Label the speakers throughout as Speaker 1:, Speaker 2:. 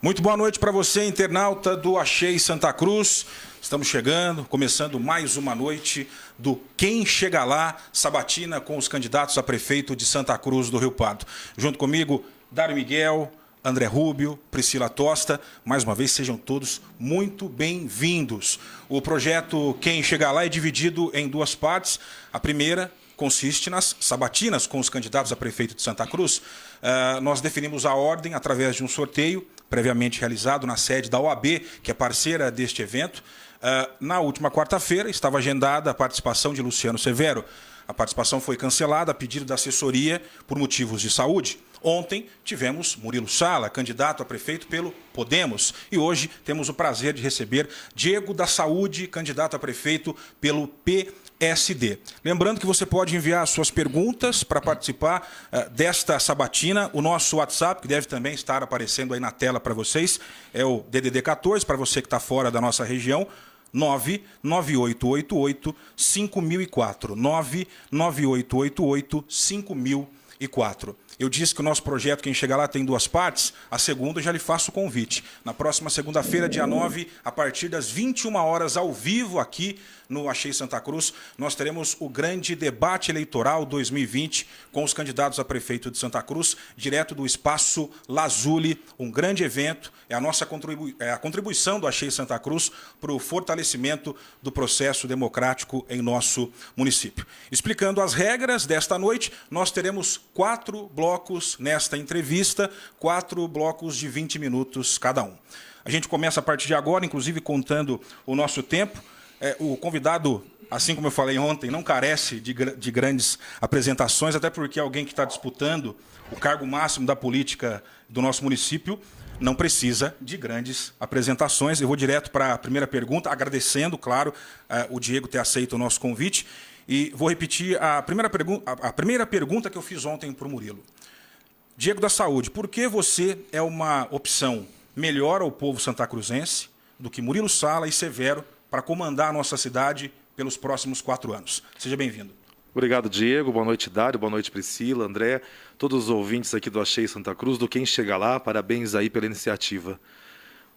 Speaker 1: Muito boa noite para você, internauta do Achei Santa Cruz. Estamos chegando, começando mais uma noite do Quem Chega Lá, sabatina com os candidatos a prefeito de Santa Cruz do Rio Pardo. Junto comigo, Dário Miguel, André Rubio, Priscila Tosta. Mais uma vez, sejam todos muito bem-vindos. O projeto Quem Chega Lá é dividido em duas partes. A primeira consiste nas sabatinas com os candidatos a prefeito de Santa Cruz. Nós definimos a ordem através de um sorteio previamente realizado na sede da OAB, que é parceira deste evento. Na última quarta-feira estava agendada a participação de Luciano Severo. A participação foi cancelada a pedido da assessoria por motivos de saúde. Ontem tivemos Murilo Sala, candidato a prefeito pelo Podemos. E hoje temos o prazer de receber Diego da Saúde, candidato a prefeito pelo PSD. Lembrando que você pode enviar suas perguntas para participar desta sabatina. O nosso WhatsApp, que deve também estar aparecendo aí na tela para vocês, é o DDD 14, para você que está fora da nossa região, 99888-5004. 99888-5004. Eu disse que o nosso projeto Quem Chega Lá tem duas partes. A segunda, eu já lhe faço o convite. Na próxima segunda-feira, dia 9, a partir das 21 horas, ao vivo aqui no Achei Santa Cruz, nós teremos o grande debate eleitoral 2020 com os candidatos a prefeito de Santa Cruz, direto do Espaço Lazuli, um grande evento. É a nossa contribuição do Achei Santa Cruz para o fortalecimento do processo democrático em nosso município. Explicando as regras desta noite, nós teremos 4 blocos nesta entrevista, 4 blocos de 20 minutos cada um. A gente começa a partir de agora, inclusive contando o nosso tempo. O convidado, assim como eu falei ontem, não carece de grandes apresentações, até porque alguém que está disputando o cargo máximo da política do nosso município não precisa de grandes apresentações. Eu vou direto para a primeira pergunta, agradecendo, claro, o Diego ter aceito o nosso convite. E vou repetir a primeira pergunta que eu fiz ontem para o Murilo. Diego da Saúde, por que você é uma opção melhor ao povo santacruzense do que Murilo Sala e Severo para comandar a nossa cidade pelos próximos 4 anos? Seja bem-vindo.
Speaker 2: Obrigado, Diego. Boa noite, Dário. Boa noite, Priscila, André. Todos os ouvintes aqui do Achei Santa Cruz, do Quem Chega Lá, parabéns aí pela iniciativa.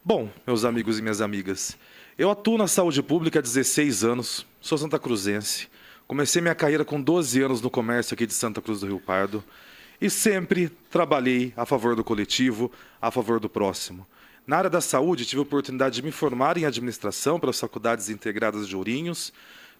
Speaker 2: Bom, meus amigos e minhas amigas, eu atuo na saúde pública há 16 anos, sou santacruzense. Comecei minha carreira com 12 anos no comércio aqui de Santa Cruz do Rio Pardo e sempre trabalhei a favor do coletivo, a favor do próximo. Na área da saúde, tive a oportunidade de me formar em administração pelas Faculdades Integradas de Ourinhos,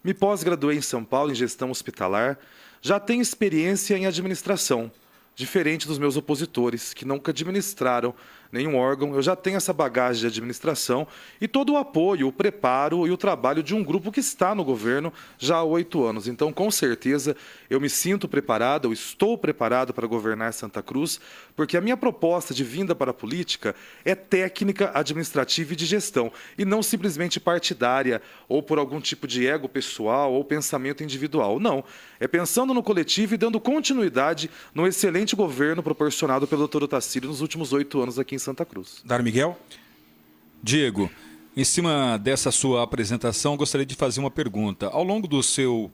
Speaker 2: me pós-graduei em São Paulo em gestão hospitalar, já tenho experiência em administração, diferente dos meus opositores, que nunca administraram nenhum órgão. Eu já tenho essa bagagem de administração e todo o apoio, o preparo e o trabalho de um grupo que está no governo já há 8 anos. Então, com certeza, eu me sinto preparado, eu estou preparado para governar Santa Cruz, porque a minha proposta de vinda para a política é técnica, administrativa e de gestão, e não simplesmente partidária ou por algum tipo de ego pessoal ou pensamento individual. Não, é pensando no coletivo e dando continuidade no excelente governo proporcionado pelo Dr. Otacílio nos últimos 8 anos aqui em Santa Cruz.
Speaker 1: Dário Miguel.
Speaker 3: Diego, em cima dessa sua apresentação, gostaria de fazer uma pergunta. Ao longo do seu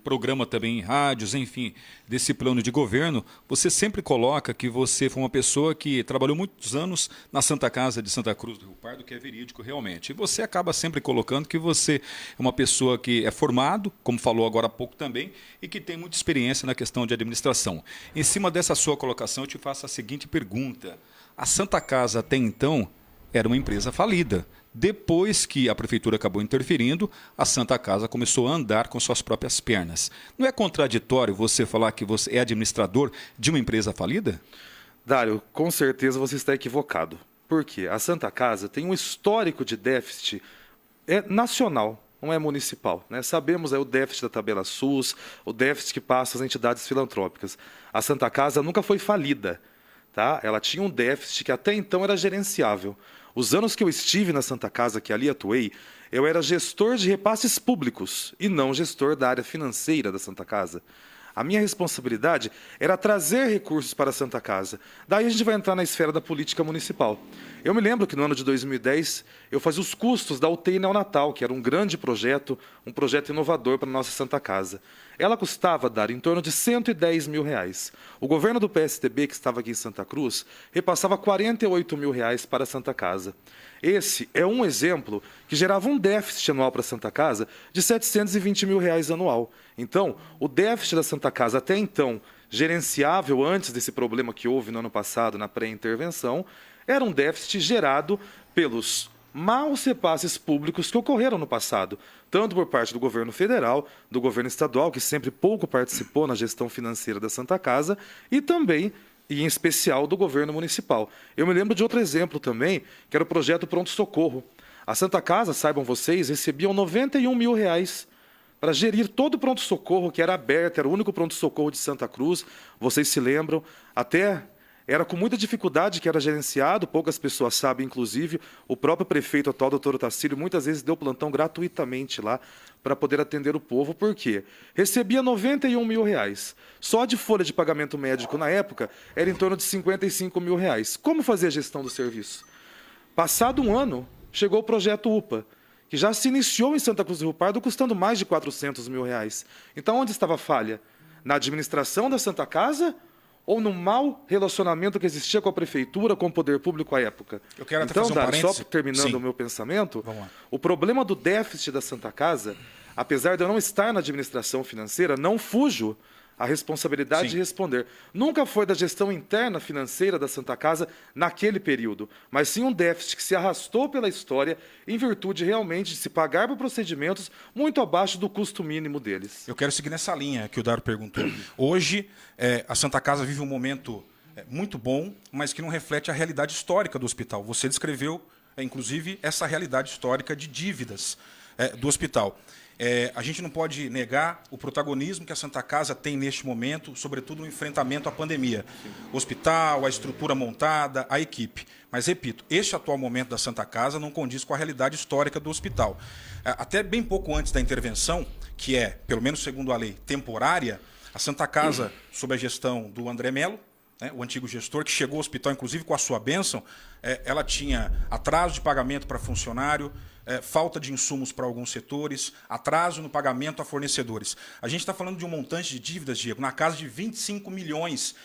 Speaker 3: programa também em rádios, enfim, desse plano de governo, você sempre coloca que você foi uma pessoa que trabalhou muitos anos na Santa Casa de Santa Cruz do Rio Pardo, que é verídico realmente. E você acaba sempre colocando que você é uma pessoa que é formado, como falou agora há pouco também, e que tem muita experiência na questão de administração. Em cima dessa sua colocação, eu te faço a seguinte pergunta. A Santa Casa, até então, era uma empresa falida. Depois que a prefeitura acabou interferindo, a Santa Casa começou a andar com suas próprias pernas. Não é contraditório você falar que você é administrador de uma empresa falida?
Speaker 2: Dário, com certeza você está equivocado. Por quê? A Santa Casa tem um histórico de déficit nacional, não é municipal, né? Sabemos o déficit da tabela SUS, o déficit que passa às entidades filantrópicas. A Santa Casa nunca foi falida. Tá? Ela tinha um déficit que até então era gerenciável. Os anos que eu estive na Santa Casa, que ali atuei, eu era gestor de repasses públicos e não gestor da área financeira da Santa Casa. A minha responsabilidade era trazer recursos para a Santa Casa. Daí a gente vai entrar na esfera da política municipal. Eu me lembro que no ano de 2010 eu fazia os custos da UTI neonatal, que era um grande projeto, um projeto inovador para a nossa Santa Casa. Ela custava, Dário, em torno de R$110 mil. O governo do PSDB, que estava aqui em Santa Cruz, repassava R$48 mil para a Santa Casa. Esse é um exemplo que gerava um déficit anual para a Santa Casa de R$720 mil anual. Então, o déficit da Santa Casa até então, gerenciável antes desse problema que houve no ano passado, na pré-intervenção, era um déficit gerado pelos maus repasses públicos que ocorreram no passado, tanto por parte do governo federal, do governo estadual, que sempre pouco participou na gestão financeira da Santa Casa, e também, e em especial, do governo municipal. Eu me lembro de outro exemplo também, que era o projeto Pronto Socorro. A Santa Casa, saibam vocês, recebia R$91 mil para gerir todo o pronto-socorro que era aberto, era o único pronto-socorro de Santa Cruz, vocês se lembram, até era com muita dificuldade que era gerenciado, poucas pessoas sabem, inclusive, o próprio prefeito atual, doutor Otacílio, muitas vezes deu plantão gratuitamente lá para poder atender o povo, por quê? Recebia R$91 mil, só de folha de pagamento médico na época era em torno de R$55 mil. Como fazer a gestão do serviço? Passado um ano, chegou o projeto UPA, que já se iniciou em Santa Cruz do Rio Pardo, custando mais de R$400 mil. Então, onde estava a falha? Na administração da Santa Casa ou no mau relacionamento que existia com a prefeitura, com o poder público à época?
Speaker 1: Eu quero até
Speaker 2: então,
Speaker 1: fazer um
Speaker 2: Dário,
Speaker 1: parênteses.
Speaker 2: só terminando
Speaker 1: Sim.
Speaker 2: o meu pensamento,
Speaker 1: Vamos lá.
Speaker 2: o problema do déficit da Santa Casa, apesar de eu não estar na administração financeira, não fujo a responsabilidade
Speaker 1: Sim.
Speaker 2: de responder. Nunca foi da gestão interna financeira da Santa Casa naquele período, mas sim um déficit que se arrastou pela história em virtude realmente de se pagar por procedimentos muito abaixo do custo mínimo deles.
Speaker 1: Eu quero seguir nessa linha que o Dário perguntou. Hoje, a Santa Casa vive um momento muito bom, mas que não reflete a realidade histórica do hospital. Você descreveu, inclusive, essa realidade histórica de dívidas do hospital. A gente não pode negar o protagonismo que a Santa Casa tem neste momento, sobretudo no enfrentamento à pandemia. O hospital, a estrutura montada, a equipe. Mas, repito, este atual momento da Santa Casa não condiz com a realidade histórica do hospital. Até bem pouco antes da intervenção, que é, pelo menos segundo a lei, temporária, a Santa Casa, sob a gestão do André Melo, o antigo gestor, que chegou ao hospital, inclusive com a sua bênção, ela tinha atraso de pagamento para funcionário, falta de insumos para alguns setores, atraso no pagamento a fornecedores. A gente está falando de um montante de dívidas, Diego, na casa de R$25 milhões.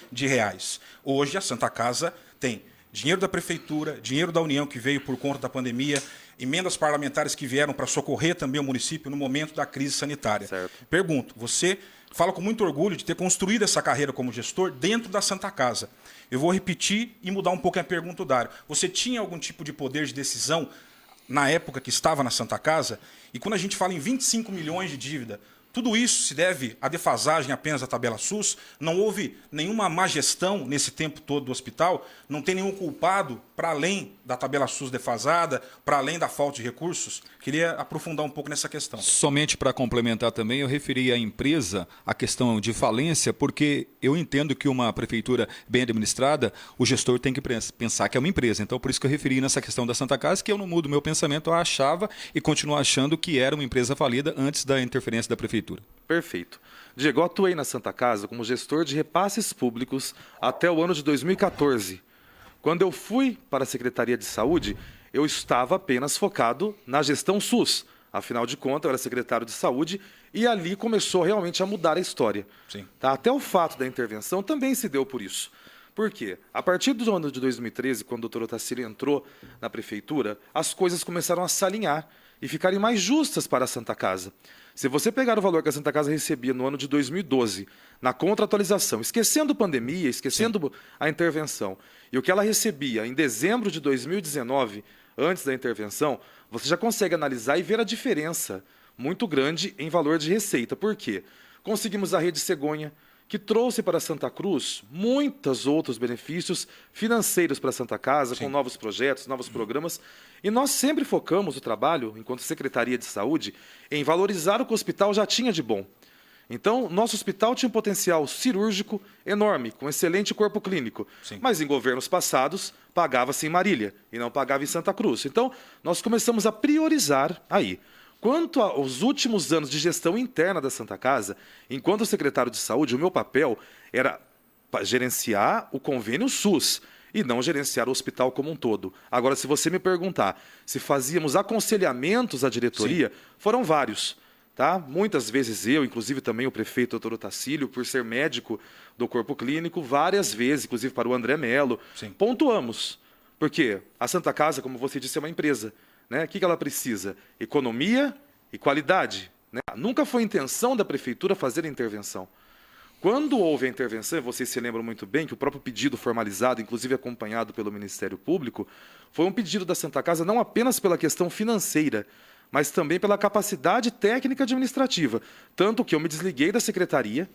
Speaker 1: Hoje a Santa Casa tem dinheiro da Prefeitura, dinheiro da União que veio por conta da pandemia, emendas parlamentares que vieram para socorrer também o município no momento da crise sanitária.
Speaker 2: Certo.
Speaker 1: Pergunto, você fala com muito orgulho de ter construído essa carreira como gestor dentro da Santa Casa. Eu vou repetir e mudar um pouco a pergunta, Dário. Você tinha algum tipo de poder de decisão na época que estava na Santa Casa? E quando a gente fala em 25 milhões de dívida, tudo isso se deve à defasagem apenas da tabela SUS? Não houve nenhuma má gestão nesse tempo todo do hospital? Não tem nenhum culpado para além da tabela SUS defasada, para além da falta de recursos? Queria aprofundar um pouco nessa questão.
Speaker 3: Somente para complementar também, eu referi à empresa a questão de falência, porque eu entendo que uma prefeitura bem administrada, o gestor tem que pensar que é uma empresa. Então, por isso que eu referi nessa questão da Santa Casa, que eu não mudo meu pensamento, eu achava e continuo achando que era uma empresa falida antes da interferência da prefeitura.
Speaker 2: Perfeito. Diego, eu atuei na Santa Casa como gestor de repasses públicos até o ano de 2014. Quando eu fui para a Secretaria de Saúde, eu estava apenas focado na gestão SUS. Afinal de contas, eu era secretário de Saúde e ali começou realmente a mudar a história.
Speaker 1: Sim.
Speaker 2: Tá? Até o fato da intervenção também se deu por isso. Por quê? A partir do ano de 2013, quando o doutor Otacílio entrou na prefeitura, as coisas começaram a se alinhar e ficarem mais justas para a Santa Casa. Se você pegar o valor que a Santa Casa recebia no ano de 2012, na contratualização, esquecendo pandemia, esquecendo a intervenção, e o que ela recebia em dezembro de 2019, antes da intervenção, você já consegue analisar e ver a diferença muito grande em valor de receita. Por quê? Conseguimos a Rede Cegonha, que trouxe para Santa Cruz muitos outros benefícios financeiros para a Santa Casa,
Speaker 1: Sim.
Speaker 2: com novos projetos, novos programas. E nós sempre focamos o trabalho, enquanto Secretaria de Saúde, em valorizar o que o hospital já tinha de bom. Então, nosso hospital tinha um potencial cirúrgico enorme, com excelente corpo clínico.
Speaker 1: Sim.
Speaker 2: Mas em governos passados, pagava-se em Marília e não pagava em Santa Cruz. Então, nós começamos a priorizar aí. Quanto aos últimos anos de gestão interna da Santa Casa, enquanto secretário de Saúde, o meu papel era gerenciar o convênio SUS e não gerenciar o hospital como um todo. Agora, se você me perguntar se fazíamos aconselhamentos à diretoria, foram vários. Tá? Muitas vezes eu, inclusive também o prefeito Dr. Otacílio, por ser médico do corpo clínico, várias vezes, inclusive para o André Melo, pontuamos. Porque a Santa Casa, como você disse, é uma empresa. Né? O que ela precisa? Economia e qualidade. Né? Nunca foi intenção da prefeitura fazer a intervenção. Quando houve a intervenção, e vocês se lembram muito bem que o próprio pedido formalizado, inclusive acompanhado pelo Ministério Público, foi um pedido da Santa Casa não apenas pela questão financeira, mas também pela capacidade técnica administrativa. Tanto que eu me desliguei da secretaria,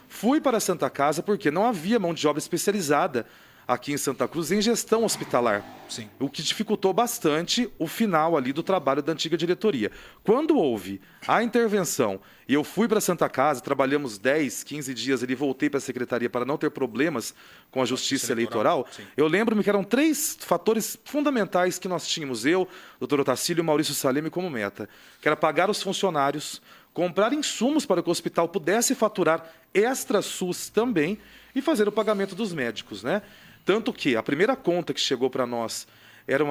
Speaker 2: fui para a Santa Casa porque não havia mão de obra especializada aqui em Santa Cruz em gestão hospitalar.
Speaker 1: Sim.
Speaker 2: O que dificultou bastante o final ali do trabalho da antiga diretoria. Quando houve a intervenção e eu fui para a Santa Casa, trabalhamos 10, 15 dias ali, voltei para a secretaria para não ter problemas com a justiça eleitoral, eu lembro-me que eram 3 fatores fundamentais que nós tínhamos, eu, Dr. Otacílio e Maurício Saleme como meta, que era pagar os funcionários, comprar insumos para que o hospital pudesse faturar extra SUS também e fazer o pagamento dos médicos, né? Tanto que a primeira conta que chegou para nós era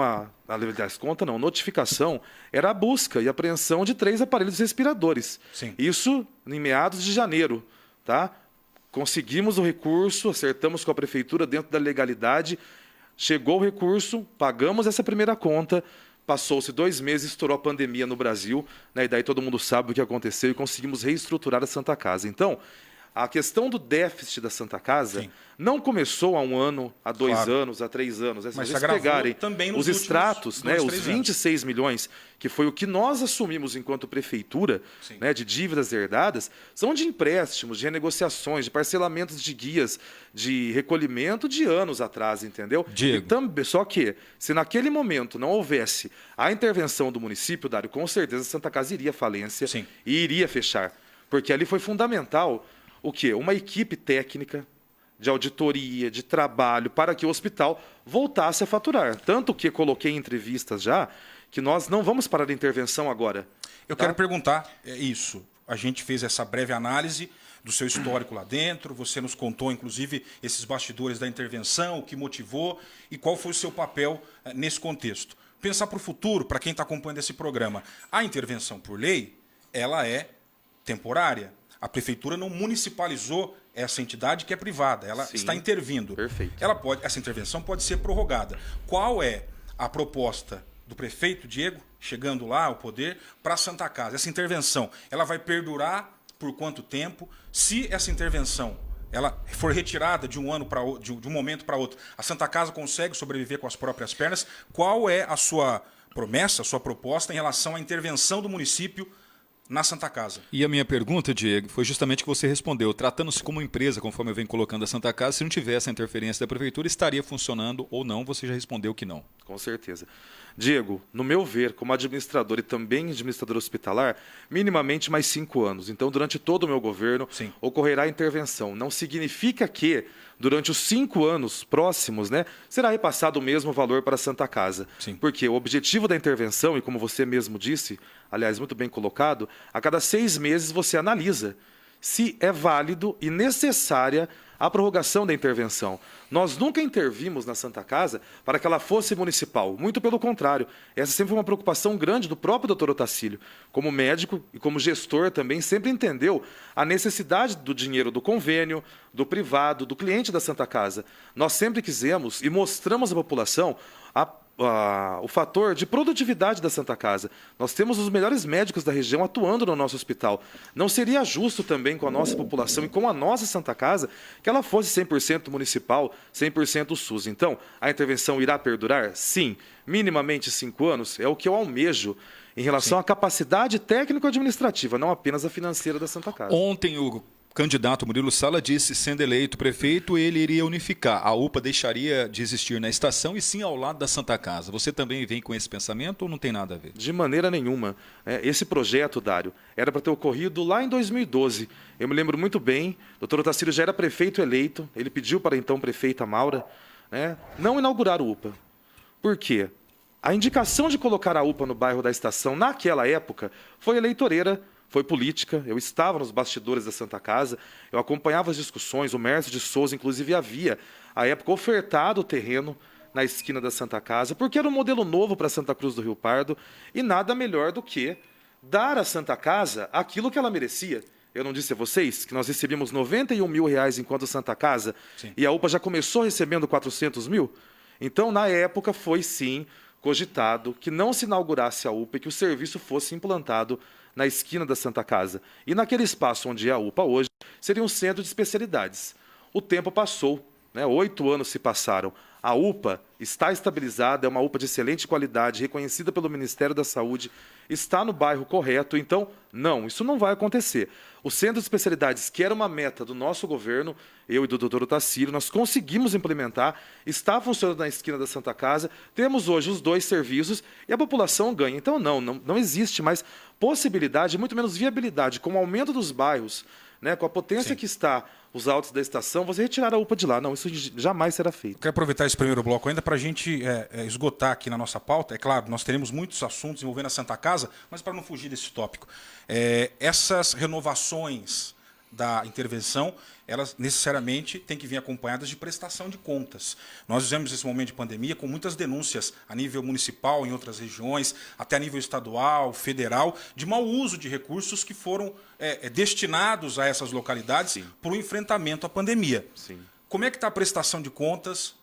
Speaker 2: notificação, era a busca e apreensão de 3 aparelhos respiradores.
Speaker 1: Sim.
Speaker 2: Isso em meados de janeiro. Tá? Conseguimos o recurso, acertamos com a prefeitura dentro da legalidade, chegou o recurso, pagamos essa primeira conta, passou-se 2 meses, estourou a pandemia no Brasil, né? E daí todo mundo sabe o que aconteceu e conseguimos reestruturar a Santa Casa. Então, a questão do déficit da Santa Casa não começou há 1 ano, há 2 anos, há 3 anos. Se vocês pegarem também os extratos, né, os 26 milhões, que foi o que nós assumimos enquanto prefeitura, né, de dívidas herdadas, são de empréstimos, de renegociações, de parcelamentos de guias, de recolhimento de anos atrás, entendeu?
Speaker 3: Diego.
Speaker 2: Só que, se naquele momento não houvesse a intervenção do município, Dário, com certeza a Santa Casa iria à falência e iria fechar. Porque ali foi fundamental o quê? Uma equipe técnica de auditoria, de trabalho, para que o hospital voltasse a faturar. Tanto que coloquei em entrevistas já que nós não vamos parar a intervenção agora.
Speaker 1: Eu quero perguntar isso. A gente fez essa breve análise do seu histórico lá dentro, você nos contou, inclusive, esses bastidores da intervenção, o que motivou e qual foi o seu papel nesse contexto. Pensar para o futuro, para quem está acompanhando esse programa, a intervenção por lei, ela é temporária. A prefeitura não municipalizou essa entidade que é privada, ela está intervindo.
Speaker 2: Perfeito.
Speaker 1: Essa intervenção pode ser prorrogada. Qual é a proposta do prefeito Diego, chegando lá ao poder, para a Santa Casa? Essa intervenção, ela vai perdurar por quanto tempo? Se essa intervenção ela for retirada de um ano para de um momento para outro, a Santa Casa consegue sobreviver com as próprias pernas? Qual é a sua promessa, a sua proposta em relação à intervenção do município na Santa Casa?
Speaker 3: E a minha pergunta, Diego, foi justamente que você respondeu. Tratando-se como empresa, conforme eu venho colocando a Santa Casa, se não tivesse a interferência da prefeitura, estaria funcionando ou não? Você já respondeu que não.
Speaker 2: Com certeza. Diego, no meu ver, como administrador e também administrador hospitalar, minimamente mais 5 anos. Então, durante todo o meu governo, ocorrerá intervenção. Não significa que, durante os 5 anos próximos, né, será repassado o mesmo valor para a Santa Casa. Porque o objetivo da intervenção, e como você mesmo disse, aliás, muito bem colocado, a cada 6 meses você analisa se é válido e necessária a prorrogação da intervenção. Nós nunca intervimos na Santa Casa para que ela fosse municipal. Muito pelo contrário. Essa sempre foi uma preocupação grande do próprio Dr. Otacílio. Como médico e como gestor também, sempre entendeu a necessidade do dinheiro do convênio, do privado, do cliente da Santa Casa. Nós sempre quisemos e mostramos à população o fator de produtividade da Santa Casa. Nós temos os melhores médicos da região atuando no nosso hospital. Não seria justo também com a nossa população e com a nossa Santa Casa que ela fosse 100% municipal, 100% SUS. Então, a intervenção irá perdurar? Sim. Minimamente 5 anos é o que eu almejo em relação à capacidade técnico-administrativa, não apenas a financeira da Santa Casa.
Speaker 3: Ontem o candidato Murilo Sala disse, sendo eleito prefeito, ele iria unificar. A UPA deixaria de existir na estação e sim ao lado da Santa Casa. Você também vem com esse pensamento ou não tem nada a ver?
Speaker 2: De maneira nenhuma. Esse projeto, Dário, era para ter ocorrido lá em 2012. Eu me lembro muito bem, o Dr. Otacílio já era prefeito eleito, ele pediu para a então prefeita Maura, né, não inaugurar o UPA. Por quê? A indicação de colocar a UPA no bairro da Estação naquela época foi eleitoreira, foi política. Eu estava nos bastidores da Santa Casa, eu acompanhava as discussões, o Mércio de Souza, inclusive, havia, à época, ofertado o terreno na esquina da Santa Casa, porque era um modelo novo para Santa Cruz do Rio Pardo, e nada melhor do que dar à Santa Casa aquilo que ela merecia. Eu não disse a vocês que nós recebíamos R$91 mil enquanto Santa Casa,
Speaker 1: Sim.
Speaker 2: e a UPA já começou recebendo 400 mil? Então, na época, foi sim cogitado que não se inaugurasse a UPA e que o serviço fosse implantado na esquina da Santa Casa. E naquele espaço onde é a UPA hoje, seria um centro de especialidades. O tempo passou, né? 8 anos se passaram. A UPA está estabilizada, é uma UPA de excelente qualidade, reconhecida pelo Ministério da Saúde, está no bairro correto. Então, não, isso não vai acontecer. O Centro de Especialidades, que era uma meta do nosso governo, eu e do Dr. Otacílio, nós conseguimos implementar, está funcionando na esquina da Santa Casa, temos hoje os 2 serviços e a população ganha. Então, não existe mais possibilidade, muito menos viabilidade, com o aumento dos bairros, né, com a potência que está os autos da estação, você retirar a UPA de lá. Não, isso jamais será feito.
Speaker 1: Quero aproveitar esse primeiro bloco ainda para a gente esgotar aqui na nossa pauta. É claro, nós teremos muitos assuntos envolvendo a Santa Casa, mas para não fugir desse tópico. Essas renovações da intervenção, elas necessariamente têm que vir acompanhadas de prestação de contas. Nós vivemos esse momento de pandemia com muitas denúncias a nível municipal, em outras regiões, até a nível estadual, federal, de mau uso de recursos que foram destinados a essas localidades para o enfrentamento à pandemia.
Speaker 2: Sim.
Speaker 1: Como é que está a prestação de contas,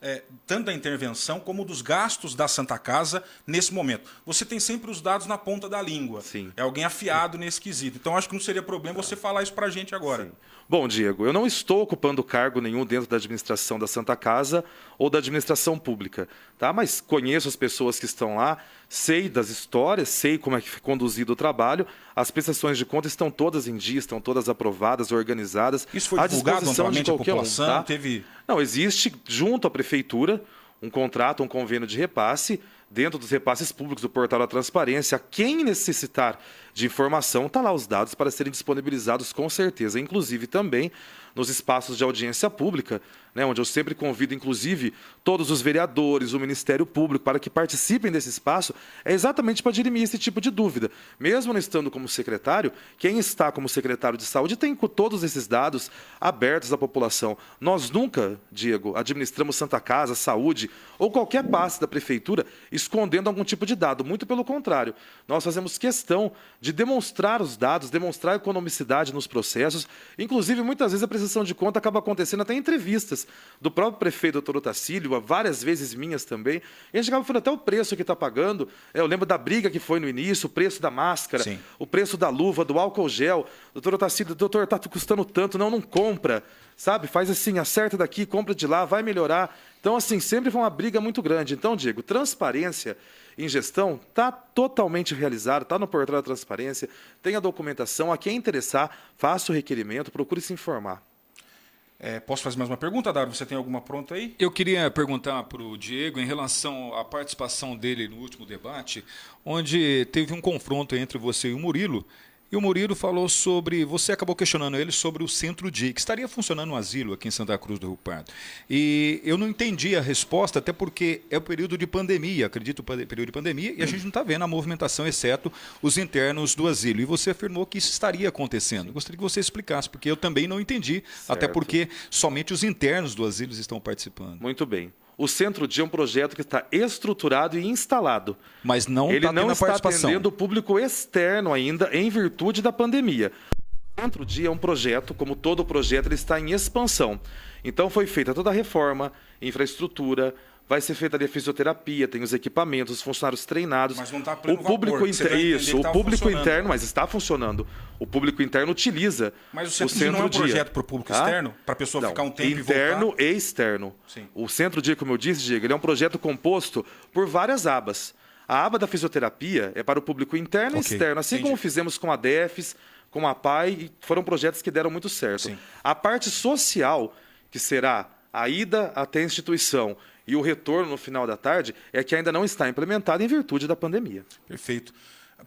Speaker 1: tanto da intervenção como dos gastos da Santa Casa nesse momento? Você tem sempre os dados na ponta da língua.
Speaker 2: Sim.
Speaker 1: É alguém afiado nesse quesito. Então, acho que não seria problema você falar isso para a gente agora.
Speaker 2: Sim. Bom, Diego, eu não estou ocupando cargo nenhum dentro da administração da Santa Casa ou da administração pública, tá? Mas conheço as pessoas que estão lá, sei das histórias, sei como é que foi conduzido o trabalho, as prestações de conta estão todas em dia, estão todas aprovadas, organizadas.
Speaker 1: Isso foi
Speaker 2: à
Speaker 1: divulgado
Speaker 2: disposição de
Speaker 1: amplamente à
Speaker 2: qualquer
Speaker 1: população?
Speaker 2: tá?
Speaker 1: Teve...
Speaker 2: Não, existe junto à prefeitura um contrato, um convênio de repasse. Dentro dos repasses públicos do portal da transparência, quem necessitar de informação, está lá os dados para serem disponibilizados com certeza. Inclusive também nos espaços de audiência pública, né, onde eu sempre convido, inclusive, todos os vereadores, o Ministério Público, para que participem desse espaço, é exatamente para dirimir esse tipo de dúvida. Mesmo não estando como secretário, quem está como secretário de saúde tem todos esses dados abertos à população. Nós nunca, Diego, administramos Santa Casa, Saúde ou qualquer passe da prefeitura escondendo algum tipo de dado. Muito pelo contrário, nós fazemos questão de demonstrar os dados, demonstrar economicidade nos processos. Inclusive, muitas vezes a prestação de conta acaba acontecendo até em entrevistas do próprio prefeito, Dr. Otacílio, várias vezes minhas também. E a gente acaba falando até o preço que está pagando. Eu lembro da briga que foi no início, o preço da máscara,
Speaker 1: Sim.
Speaker 2: o preço da luva, do álcool gel. Dr. Otacílio, doutor, está custando tanto, não compra. Sabe? Faz assim, acerta daqui, compra de lá, vai melhorar. Então, assim, sempre foi uma briga muito grande. Então, Diego, transparência em gestão está totalmente realizada, está no portal da transparência, tem a documentação. A quem interessar, faça o requerimento, procure se informar.
Speaker 1: Posso fazer mais uma pergunta, Dário? Você tem alguma pronta aí?
Speaker 3: Eu queria perguntar para o Diego em relação à participação dele no último debate, onde teve um confronto entre você e o Murilo. E o Murilo falou sobre, você acabou questionando ele sobre o Centro-Dia, que estaria funcionando um asilo aqui em Santa Cruz do Rio Pardo. E eu não entendi a resposta, até porque é o período de pandemia, acredito, período de pandemia, e a gente não está vendo a movimentação, exceto os internos do asilo. E você afirmou que isso estaria acontecendo. Eu gostaria que você explicasse, porque eu também não entendi, até porque somente os internos do asilo estão participando.
Speaker 2: Muito bem. O Centro-Dia é um projeto que está estruturado e instalado.
Speaker 3: Mas não
Speaker 2: Ele
Speaker 3: está tendo
Speaker 2: não
Speaker 3: a
Speaker 2: está
Speaker 3: participação.
Speaker 2: atendendo o público externo ainda, em virtude da pandemia. O Centro-Dia é um projeto, como todo projeto, ele está em expansão. Então foi feita toda a reforma, infraestrutura, vai ser feita ali a fisioterapia, tem os equipamentos, os funcionários treinados.
Speaker 1: Mas não está pleno
Speaker 2: o público
Speaker 1: vapor, você deu a entender que
Speaker 2: o
Speaker 1: estava
Speaker 2: público
Speaker 1: funcionando.
Speaker 2: interno, mas está funcionando. O público interno utiliza
Speaker 1: Mas o
Speaker 2: o
Speaker 1: Centro-Dia não é um
Speaker 2: Centro-Dia.
Speaker 1: projeto para o público externo? Para a pessoa
Speaker 2: Não,
Speaker 1: ficar um tempo
Speaker 2: interno
Speaker 1: e voltar?
Speaker 2: e externo.
Speaker 1: Sim.
Speaker 2: O Centro-Dia, como eu disse, Diego, ele é um projeto composto por várias abas. A aba da fisioterapia é para o público interno e
Speaker 1: Ok,
Speaker 2: externo, assim
Speaker 1: entendi.
Speaker 2: como fizemos com a DEFES, com a PAI, e foram projetos que deram muito certo.
Speaker 1: Sim.
Speaker 2: A parte social, que será a ida até a instituição e o retorno no final da tarde, é que ainda não está implementada em virtude da pandemia.
Speaker 1: Perfeito.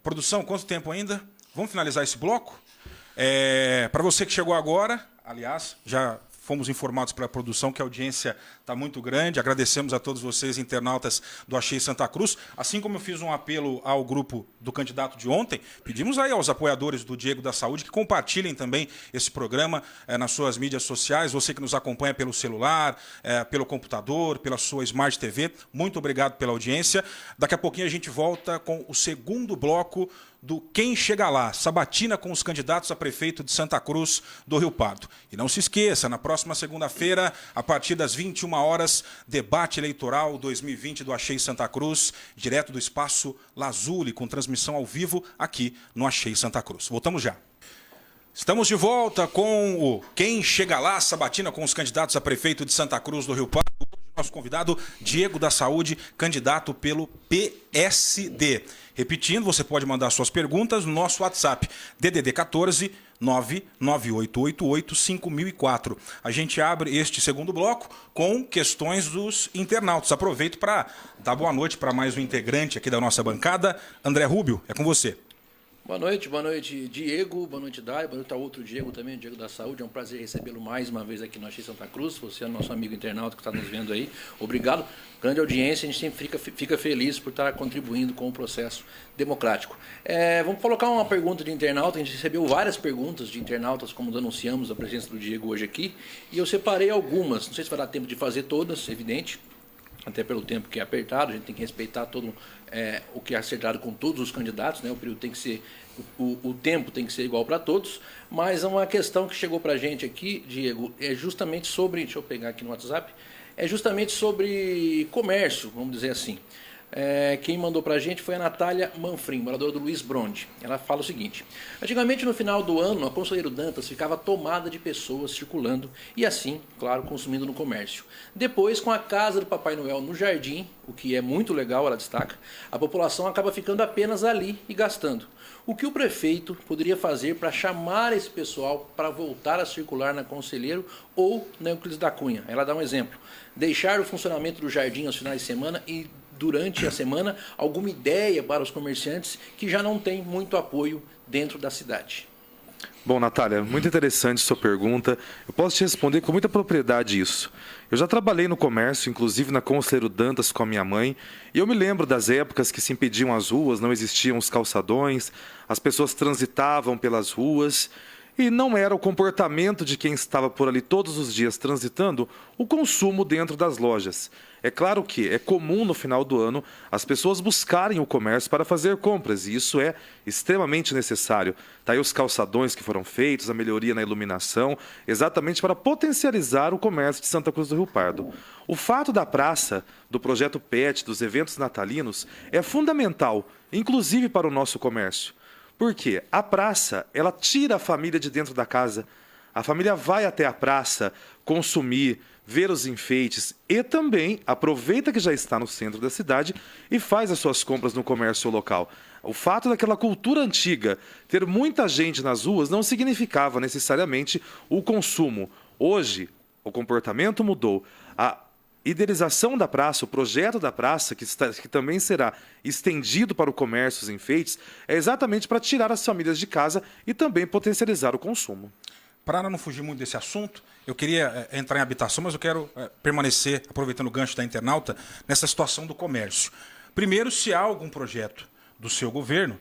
Speaker 1: Produção, quanto tempo ainda? Vamos finalizar esse bloco? Para você que chegou agora, aliás, já fomos informados pela produção que a audiência está muito grande. Agradecemos a todos vocês, internautas do Achei Santa Cruz. Assim como eu fiz um apelo ao grupo do candidato de ontem, pedimos aí aos apoiadores do Diego da Saúde que compartilhem também esse programa nas suas mídias sociais. Você que nos acompanha pelo celular, pelo computador, pela sua Smart TV, muito obrigado pela audiência. Daqui a pouquinho a gente volta com o segundo bloco do Quem Chega Lá, sabatina com os candidatos a prefeito de Santa Cruz do Rio Pardo. E não se esqueça, na próxima segunda-feira, a partir das 21 horas, debate eleitoral 2020 do Achei Santa Cruz, direto do Espaço Lazuli, com transmissão ao vivo aqui no Achei Santa Cruz. Voltamos já. Estamos de volta com o Quem Chega Lá, sabatina com os candidatos a prefeito de Santa Cruz do Rio Pardo. Nosso convidado, Diego da Saúde, candidato pelo PSD. Repetindo, você pode mandar suas perguntas no nosso WhatsApp, DDD 14 99888 5004. A gente abre este segundo bloco com questões dos internautas. Aproveito para dar boa noite para mais um integrante aqui da nossa bancada. André Rubio, é com você.
Speaker 4: Boa noite, Diego, boa noite, Dário, boa noite ao outro Diego também, o Diego da Saúde. É um prazer recebê-lo mais uma vez aqui no Achei Santa Cruz. Você é nosso amigo internauta que está nos vendo aí. Obrigado, grande audiência, a gente sempre fica feliz por estar contribuindo com o processo democrático. Vamos colocar uma pergunta de internauta. A gente recebeu várias perguntas de internautas, como anunciamos a presença do Diego hoje aqui, e eu separei algumas. Não sei se vai dar tempo de fazer todas, evidente, até pelo tempo que é apertado, a gente tem que respeitar todo o que é acertado com todos os candidatos, né? O período tem que ser, o tempo tem que ser igual para todos, mas uma questão que chegou para a gente aqui, Diego, é justamente sobre, deixa eu pegar aqui no WhatsApp, é justamente sobre comércio, vamos dizer assim. Quem mandou para a gente foi a Natália Manfrim, moradora do Luiz Bronde. Ela fala o seguinte: antigamente, no final do ano, a Conselheiro Dantas ficava tomada de pessoas circulando e assim, claro, consumindo no comércio. Depois, com a casa do Papai Noel no jardim, o que é muito legal, ela destaca, a população acaba ficando apenas ali e gastando. O que o prefeito poderia fazer para chamar esse pessoal para voltar a circular na Conselheiro ou na Euclides da Cunha? Ela dá um exemplo: deixar o funcionamento do jardim aos finais de semana e durante a semana alguma ideia para os comerciantes que já não têm muito apoio dentro da cidade.
Speaker 2: Bom, Natália, muito interessante sua pergunta. Eu posso te responder com muita propriedade isso. Eu já trabalhei no comércio, inclusive na Conselheiro Dantas com a minha mãe, e eu me lembro das épocas que se impediam as ruas, não existiam os calçadões, as pessoas transitavam pelas ruas, e não era o comportamento de quem estava por ali todos os dias transitando o consumo dentro das lojas. É claro que é comum no final do ano as pessoas buscarem o comércio para fazer compras, e isso é extremamente necessário. Está aí os calçadões que foram feitos, a melhoria na iluminação, exatamente para potencializar o comércio de Santa Cruz do Rio Pardo. O fato da praça, do projeto PET, dos eventos natalinos, é fundamental, inclusive para o nosso comércio. Por quê? A praça, ela tira a família de dentro da casa. A família vai até a praça consumir, ver os enfeites e também aproveita que já está no centro da cidade e faz as suas compras no comércio local. O fato daquela cultura antiga ter muita gente nas ruas não significava necessariamente o consumo. Hoje, o comportamento mudou. A idealização da praça, o projeto da praça, que também será estendido para o comércio, os enfeites, é exatamente para tirar as famílias de casa e também potencializar o consumo.
Speaker 1: Para não fugir muito desse assunto, eu queria entrar em habitação, mas eu quero permanecer, aproveitando o gancho da internauta, nessa situação do comércio. Primeiro, se há algum projeto do seu governo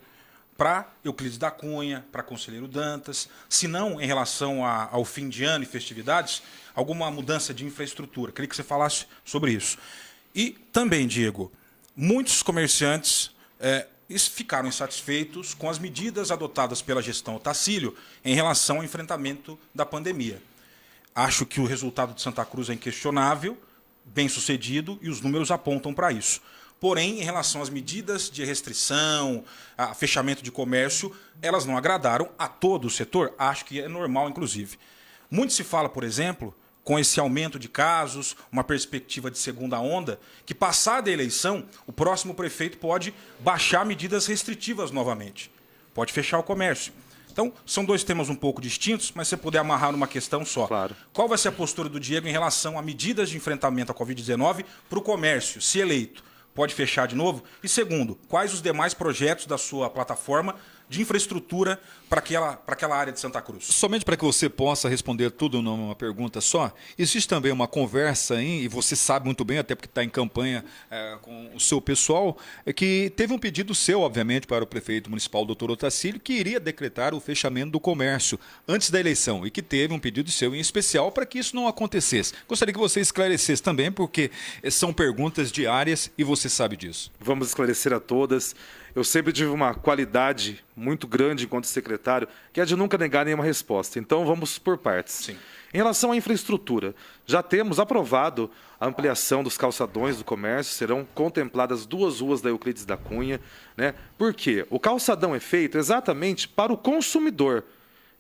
Speaker 1: para Euclides da Cunha, para Conselheiro Dantas, se não em relação ao fim de ano e festividades, alguma mudança de infraestrutura. Queria que você falasse sobre isso. E também, Diego, muitos comerciantes ficaram insatisfeitos com as medidas adotadas pela gestão Otacílio em relação ao enfrentamento da pandemia. Acho que o resultado de Santa Cruz é inquestionável, bem sucedido, e os números apontam para isso. Porém, em relação às medidas de restrição, a fechamento de comércio, elas não agradaram a todo o setor. Acho que é normal, inclusive. Muito se fala, por exemplo, com esse aumento de casos, uma perspectiva de segunda onda, que passada a eleição, o próximo prefeito pode baixar medidas restritivas novamente. Pode fechar o comércio. Então, são dois temas um pouco distintos, mas se você puder amarrar numa questão só.
Speaker 2: Claro.
Speaker 1: Qual vai ser a postura do Diego em relação a medidas de enfrentamento à Covid-19 para o comércio, se eleito? Pode fechar de novo? E segundo, quais os demais projetos da sua plataforma de infraestrutura para aquela área de Santa Cruz?
Speaker 3: Somente para que você possa responder tudo numa pergunta só, existe também uma conversa aí, e você sabe muito bem, até porque está em campanha com o seu pessoal, que teve um pedido seu, obviamente, para o prefeito municipal, doutor Otacílio, que iria decretar o fechamento do comércio antes da eleição, e que teve um pedido seu em especial para que isso não acontecesse. Gostaria que você esclarecesse também, porque são perguntas diárias e você sabe disso.
Speaker 2: Vamos esclarecer a todas. Eu sempre tive uma qualidade muito grande enquanto secretário, que é de nunca negar nenhuma resposta. Então, vamos por partes.
Speaker 1: Sim.
Speaker 2: Em relação à infraestrutura, já temos aprovado a ampliação dos calçadões do comércio, serão contempladas 2 ruas da Euclides da Cunha, né? Por quê? O calçadão é feito exatamente para o consumidor,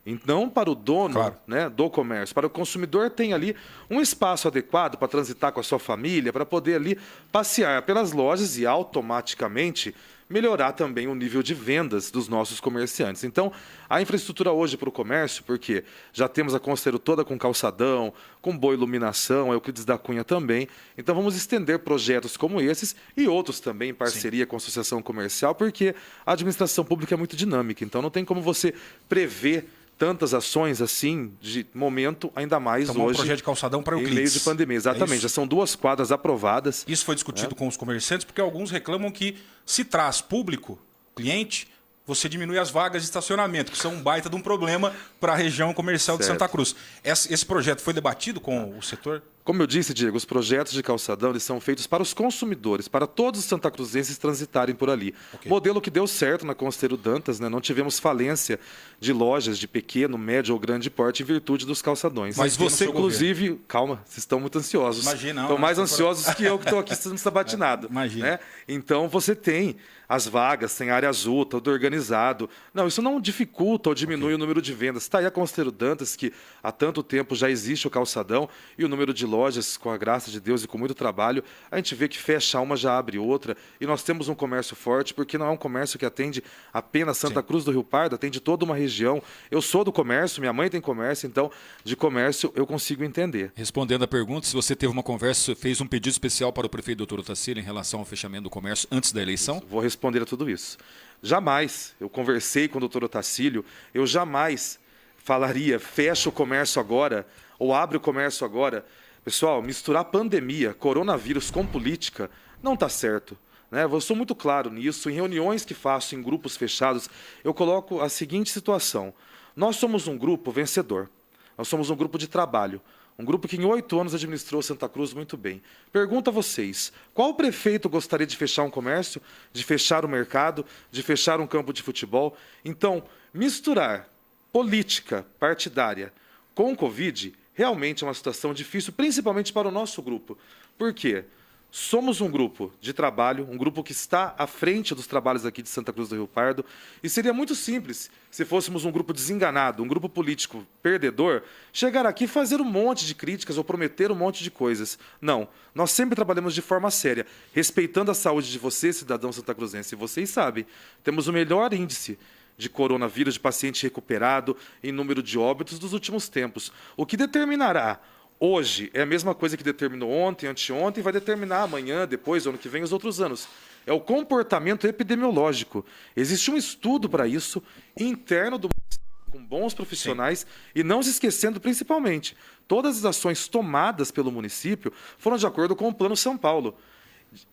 Speaker 2: e não para o dono,
Speaker 1: claro,
Speaker 2: né, do comércio. Para o consumidor tem ali um espaço adequado para transitar com a sua família, para poder ali passear pelas lojas e automaticamente melhorar também o nível de vendas dos nossos comerciantes. Então, a infraestrutura hoje para o comércio, porque já temos a Conselheiro toda com calçadão, com boa iluminação, a Euclides da Cunha também. Então, vamos estender projetos como esses e outros também em parceria com a Associação Comercial, porque a administração pública é muito dinâmica. Então, não tem como você prever tantas ações assim de momento, ainda mais
Speaker 1: então,
Speaker 2: hoje.
Speaker 1: Um projeto de calçadão para Euclides.
Speaker 2: Em meio de pandemia, exatamente. Já são 2 quadras aprovadas.
Speaker 1: Isso foi discutido com os comerciantes, porque alguns reclamam que se traz público, cliente, você diminui as vagas de estacionamento, que são um baita de um problema para a região comercial de Santa Cruz. Esse projeto foi debatido com o setor?
Speaker 2: Como eu disse, Diego, os projetos de calçadão eles são feitos para os consumidores, para todos os santacruzenses transitarem por ali. Okay. Modelo que deu certo na Conselheiro Dantas, né? Não tivemos falência de lojas de pequeno, médio ou grande porte em virtude dos calçadões.
Speaker 1: Mas você,
Speaker 2: inclusive, governo. Calma, vocês estão muito ansiosos.
Speaker 1: Imagina.
Speaker 2: Estão mais ansiosos que eu que estou aqui sendo sabatinado.
Speaker 1: Imagina.
Speaker 2: Né? Então, você tem as vagas, tem área azul, tudo organizado. Não, isso não dificulta ou diminui o número de vendas. Está aí a Conselheiro Dantas, que há tanto tempo já existe o calçadão, e o número de lojas, com a graça de Deus e com muito trabalho, a gente vê que fecha uma, já abre outra, e nós temos um comércio forte, porque não é um comércio que atende apenas Santa Cruz do Rio Pardo, atende toda uma região. Eu sou do comércio, minha mãe tem comércio, então de comércio eu consigo entender.
Speaker 3: Respondendo a pergunta, se você teve uma conversa, fez um pedido especial para o prefeito doutor Otacílio em relação ao fechamento do comércio antes da eleição?
Speaker 2: Vou responder a tudo isso. Jamais, eu conversei com o doutor Otacílio, eu jamais falaria, fecha o comércio agora, ou abre o comércio agora. Pessoal, misturar pandemia, coronavírus com política não está certo. Né? Eu sou muito claro nisso. Em reuniões que faço em grupos fechados, eu coloco a seguinte situação. Nós somos um grupo vencedor. Nós somos um grupo de trabalho. Um grupo que em 8 anos administrou Santa Cruz muito bem. Pergunto a vocês, qual prefeito gostaria de fechar um comércio, de fechar o mercado, de fechar um campo de futebol? Então, misturar política partidária com Covid realmente é uma situação difícil, principalmente para o nosso grupo. Por quê? Somos um grupo de trabalho, um grupo que está à frente dos trabalhos aqui de Santa Cruz do Rio Pardo, e seria muito simples se fôssemos um grupo desenganado, um grupo político perdedor, chegar aqui e fazer um monte de críticas ou prometer um monte de coisas. Não, nós sempre trabalhamos de forma séria, respeitando a saúde de você, cidadão santacruzense, e vocês sabem, temos o melhor índice de coronavírus, de paciente recuperado, em número de óbitos dos últimos tempos. O que determinará hoje é a mesma coisa que determinou ontem, anteontem, e vai determinar amanhã, depois, ano que vem, os outros anos. É o comportamento epidemiológico. Existe um estudo para isso, interno do município, com bons profissionais, e não se esquecendo, principalmente, todas as ações tomadas pelo município foram de acordo com o Plano São Paulo.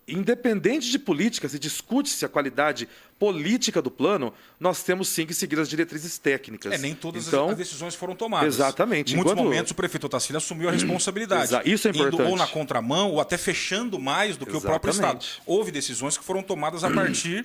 Speaker 2: Independente de política, se discute-se a qualidade política do plano, nós temos sim que seguir as diretrizes técnicas.
Speaker 1: Nem todas as decisões foram tomadas.
Speaker 2: Exatamente.
Speaker 1: Em muitos momentos o prefeito Otacílio assumiu a responsabilidade.
Speaker 2: Isso é importante.
Speaker 1: Indo ou na contramão, ou até fechando mais do que o próprio Estado. Houve decisões que foram tomadas a partir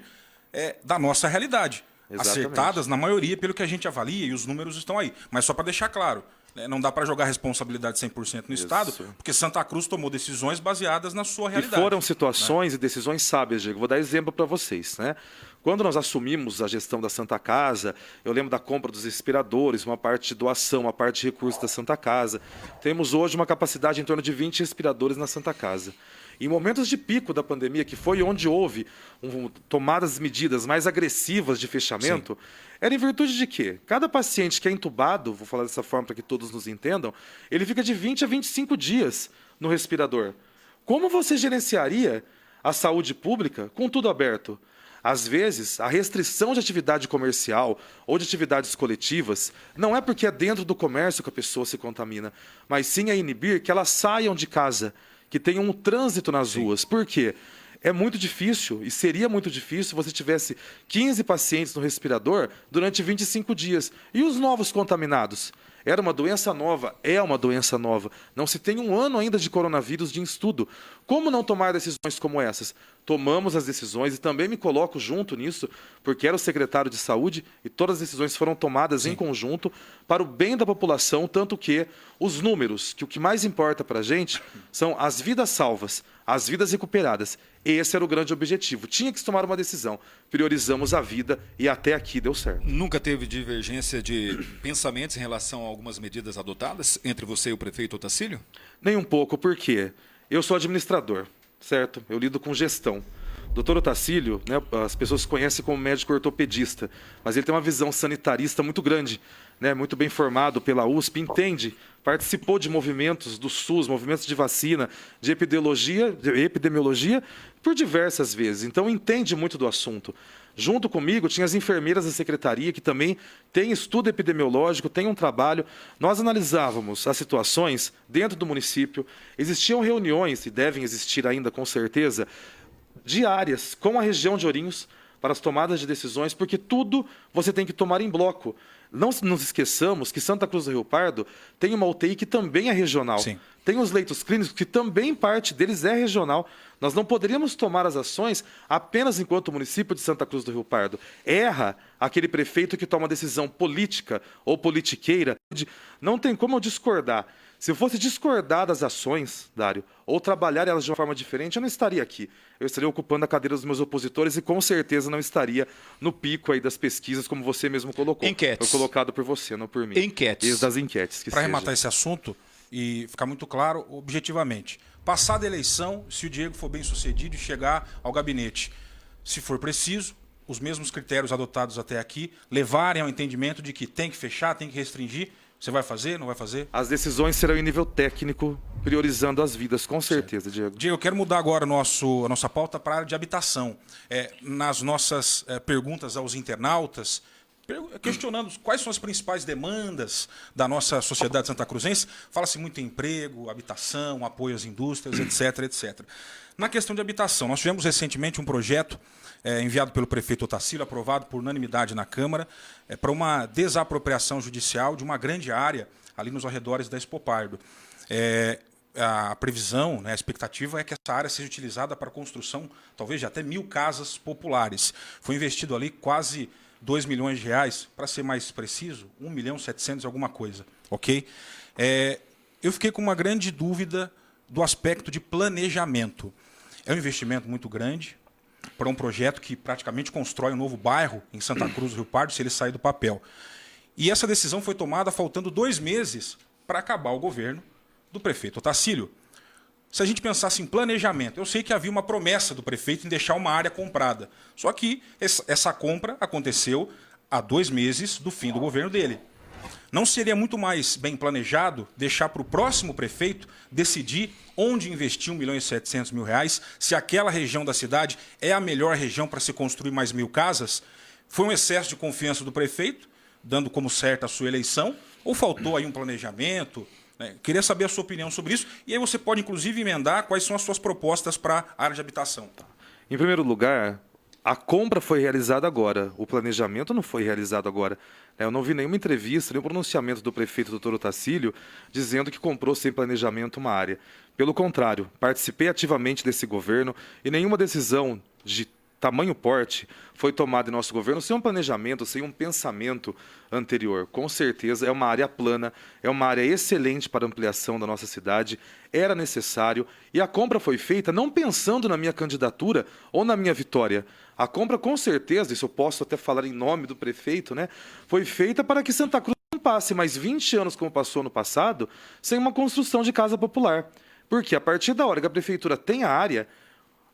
Speaker 1: da nossa realidade. Acertadas, na maioria, pelo que a gente avalia, e os números estão aí. Mas só para deixar claro, não dá para jogar responsabilidade 100% no Estado, porque Santa Cruz tomou decisões baseadas na sua realidade.
Speaker 2: E foram situações e decisões sábias, Diego. Vou dar exemplo para vocês. Né? Quando nós assumimos a gestão da Santa Casa, eu lembro da compra dos respiradores, uma parte de doação, uma parte de recursos da Santa Casa. Temos hoje uma capacidade em torno de 20 respiradores na Santa Casa. Em momentos de pico da pandemia, que foi onde houve tomadas medidas mais agressivas de fechamento, era em virtude de quê? Cada paciente que é entubado, vou falar dessa forma para que todos nos entendam, ele fica de 20 a 25 dias no respirador. Como você gerenciaria a saúde pública com tudo aberto? Às vezes, a restrição de atividade comercial ou de atividades coletivas não é porque é dentro do comércio que a pessoa se contamina, mas sim a inibir que elas saiam de casa, que tenham um trânsito nas ruas. Por quê? É muito difícil, e seria muito difícil, se você tivesse 15 pacientes no respirador durante 25 dias. E os novos contaminados? Era uma doença nova, é uma doença nova. Não se tem um ano ainda de coronavírus de estudo. Como não tomar decisões como essas? Tomamos as decisões e também me coloco junto nisso, porque era o secretário de saúde e todas as decisões foram tomadas em conjunto para o bem da população, tanto que os números, que o que mais importa para a gente são as vidas salvas, as vidas recuperadas. Esse era o grande objetivo. Tinha que se tomar uma decisão. Priorizamos a vida e até aqui deu certo.
Speaker 3: Nunca teve divergência de pensamentos em relação a algumas medidas adotadas entre você e o prefeito Otacílio?
Speaker 2: Nem um pouco, porque eu sou administrador, certo? Eu lido com gestão. Doutor Otacílio, né, as pessoas conhecem como médico ortopedista, mas ele tem uma visão sanitarista muito grande, né, muito bem formado pela USP, entende, participou de movimentos do SUS, movimentos de vacina, de epidemiologia, por diversas vezes. Então, entende muito do assunto. Junto comigo, tinha as enfermeiras da secretaria, que também tem estudo epidemiológico, tem um trabalho. Nós analisávamos as situações dentro do município. Existiam reuniões, e devem existir ainda com certeza, diárias com a região de Ourinhos para as tomadas de decisões, porque tudo você tem que tomar em bloco. Não nos esqueçamos que Santa Cruz do Rio Pardo tem uma UTI que também é regional.
Speaker 1: Sim.
Speaker 2: Tem os leitos clínicos que também parte deles é regional. Nós não poderíamos tomar as ações apenas enquanto o município de Santa Cruz do Rio Pardo. Erra aquele prefeito que toma decisão política ou politiqueira. Não tem como eu discordar. Se eu fosse discordar das ações, Dário, ou trabalhar elas de uma forma diferente, eu não estaria aqui. Eu estaria ocupando a cadeira dos meus opositores e com certeza não estaria no pico aí das pesquisas, como você mesmo colocou.
Speaker 3: Enquetes.
Speaker 2: Foi colocado por você, não por mim.
Speaker 3: Enquetes.
Speaker 2: Desde das enquetes.
Speaker 1: Para arrematar esse assunto e ficar muito claro, objetivamente, passada a eleição, se o Diego for bem sucedido e chegar ao gabinete, se for preciso, os mesmos critérios adotados até aqui, levarem ao entendimento de que tem que fechar, tem que restringir, você vai fazer, não vai fazer?
Speaker 2: As decisões serão em nível técnico, priorizando as vidas, com certeza, Diego.
Speaker 1: Diego, eu quero mudar agora a nossa pauta para a área de habitação. Nas nossas perguntas aos internautas, questionando quais são as principais demandas da nossa sociedade santacruzense, fala-se muito em emprego, habitação, apoio às indústrias, etc, etc. Na questão de habitação, nós tivemos recentemente um projeto enviado pelo prefeito Otacílio, aprovado por unanimidade na Câmara, para uma desapropriação judicial de uma grande área ali nos arredores da Expo Pardo. A previsão, né, a expectativa é que essa área seja utilizada para a construção, talvez, de até 1.000 casas populares. Foi investido ali quase 2 milhões de reais, para ser mais preciso, 1.700.000 alguma coisa, ok? Eu fiquei com uma grande dúvida do aspecto de planejamento. É um investimento muito grande para um projeto que praticamente constrói um novo bairro em Santa Cruz do Rio Pardo, se ele sair do papel. E essa decisão foi tomada faltando 2 meses para acabar o governo do prefeito Otacílio. Se a gente pensasse em planejamento, eu sei que havia uma promessa do prefeito em deixar uma área comprada. Só que essa compra aconteceu há 2 meses do fim do governo dele. Não seria muito mais bem planejado deixar para o próximo prefeito decidir onde investir 1.700.000 reais, se aquela região da cidade é a melhor região para se construir mais 1.000 casas? Foi um excesso de confiança do prefeito, dando como certa a sua eleição, ou faltou aí um planejamento? Queria saber a sua opinião sobre isso, e aí você pode, inclusive, emendar quais são as suas propostas para a área de habitação.
Speaker 2: Em primeiro lugar, a compra foi realizada agora, o planejamento não foi realizado agora. Eu não vi nenhuma entrevista, nenhum pronunciamento do prefeito Dr. Otacílio dizendo que comprou sem planejamento uma área. Pelo contrário, participei ativamente desse governo e nenhuma decisão de tamanho porte foi tomada em nosso governo sem um planejamento, sem um pensamento anterior. Com certeza é uma área plana, é uma área excelente para ampliação da nossa cidade, era necessário e a compra foi feita não pensando na minha candidatura ou na minha vitória. A compra, com certeza, isso eu posso até falar em nome do prefeito, né, foi feita para que Santa Cruz não passe mais 20 anos, como passou no passado, sem uma construção de casa popular. Porque a partir da hora que a prefeitura tem a área,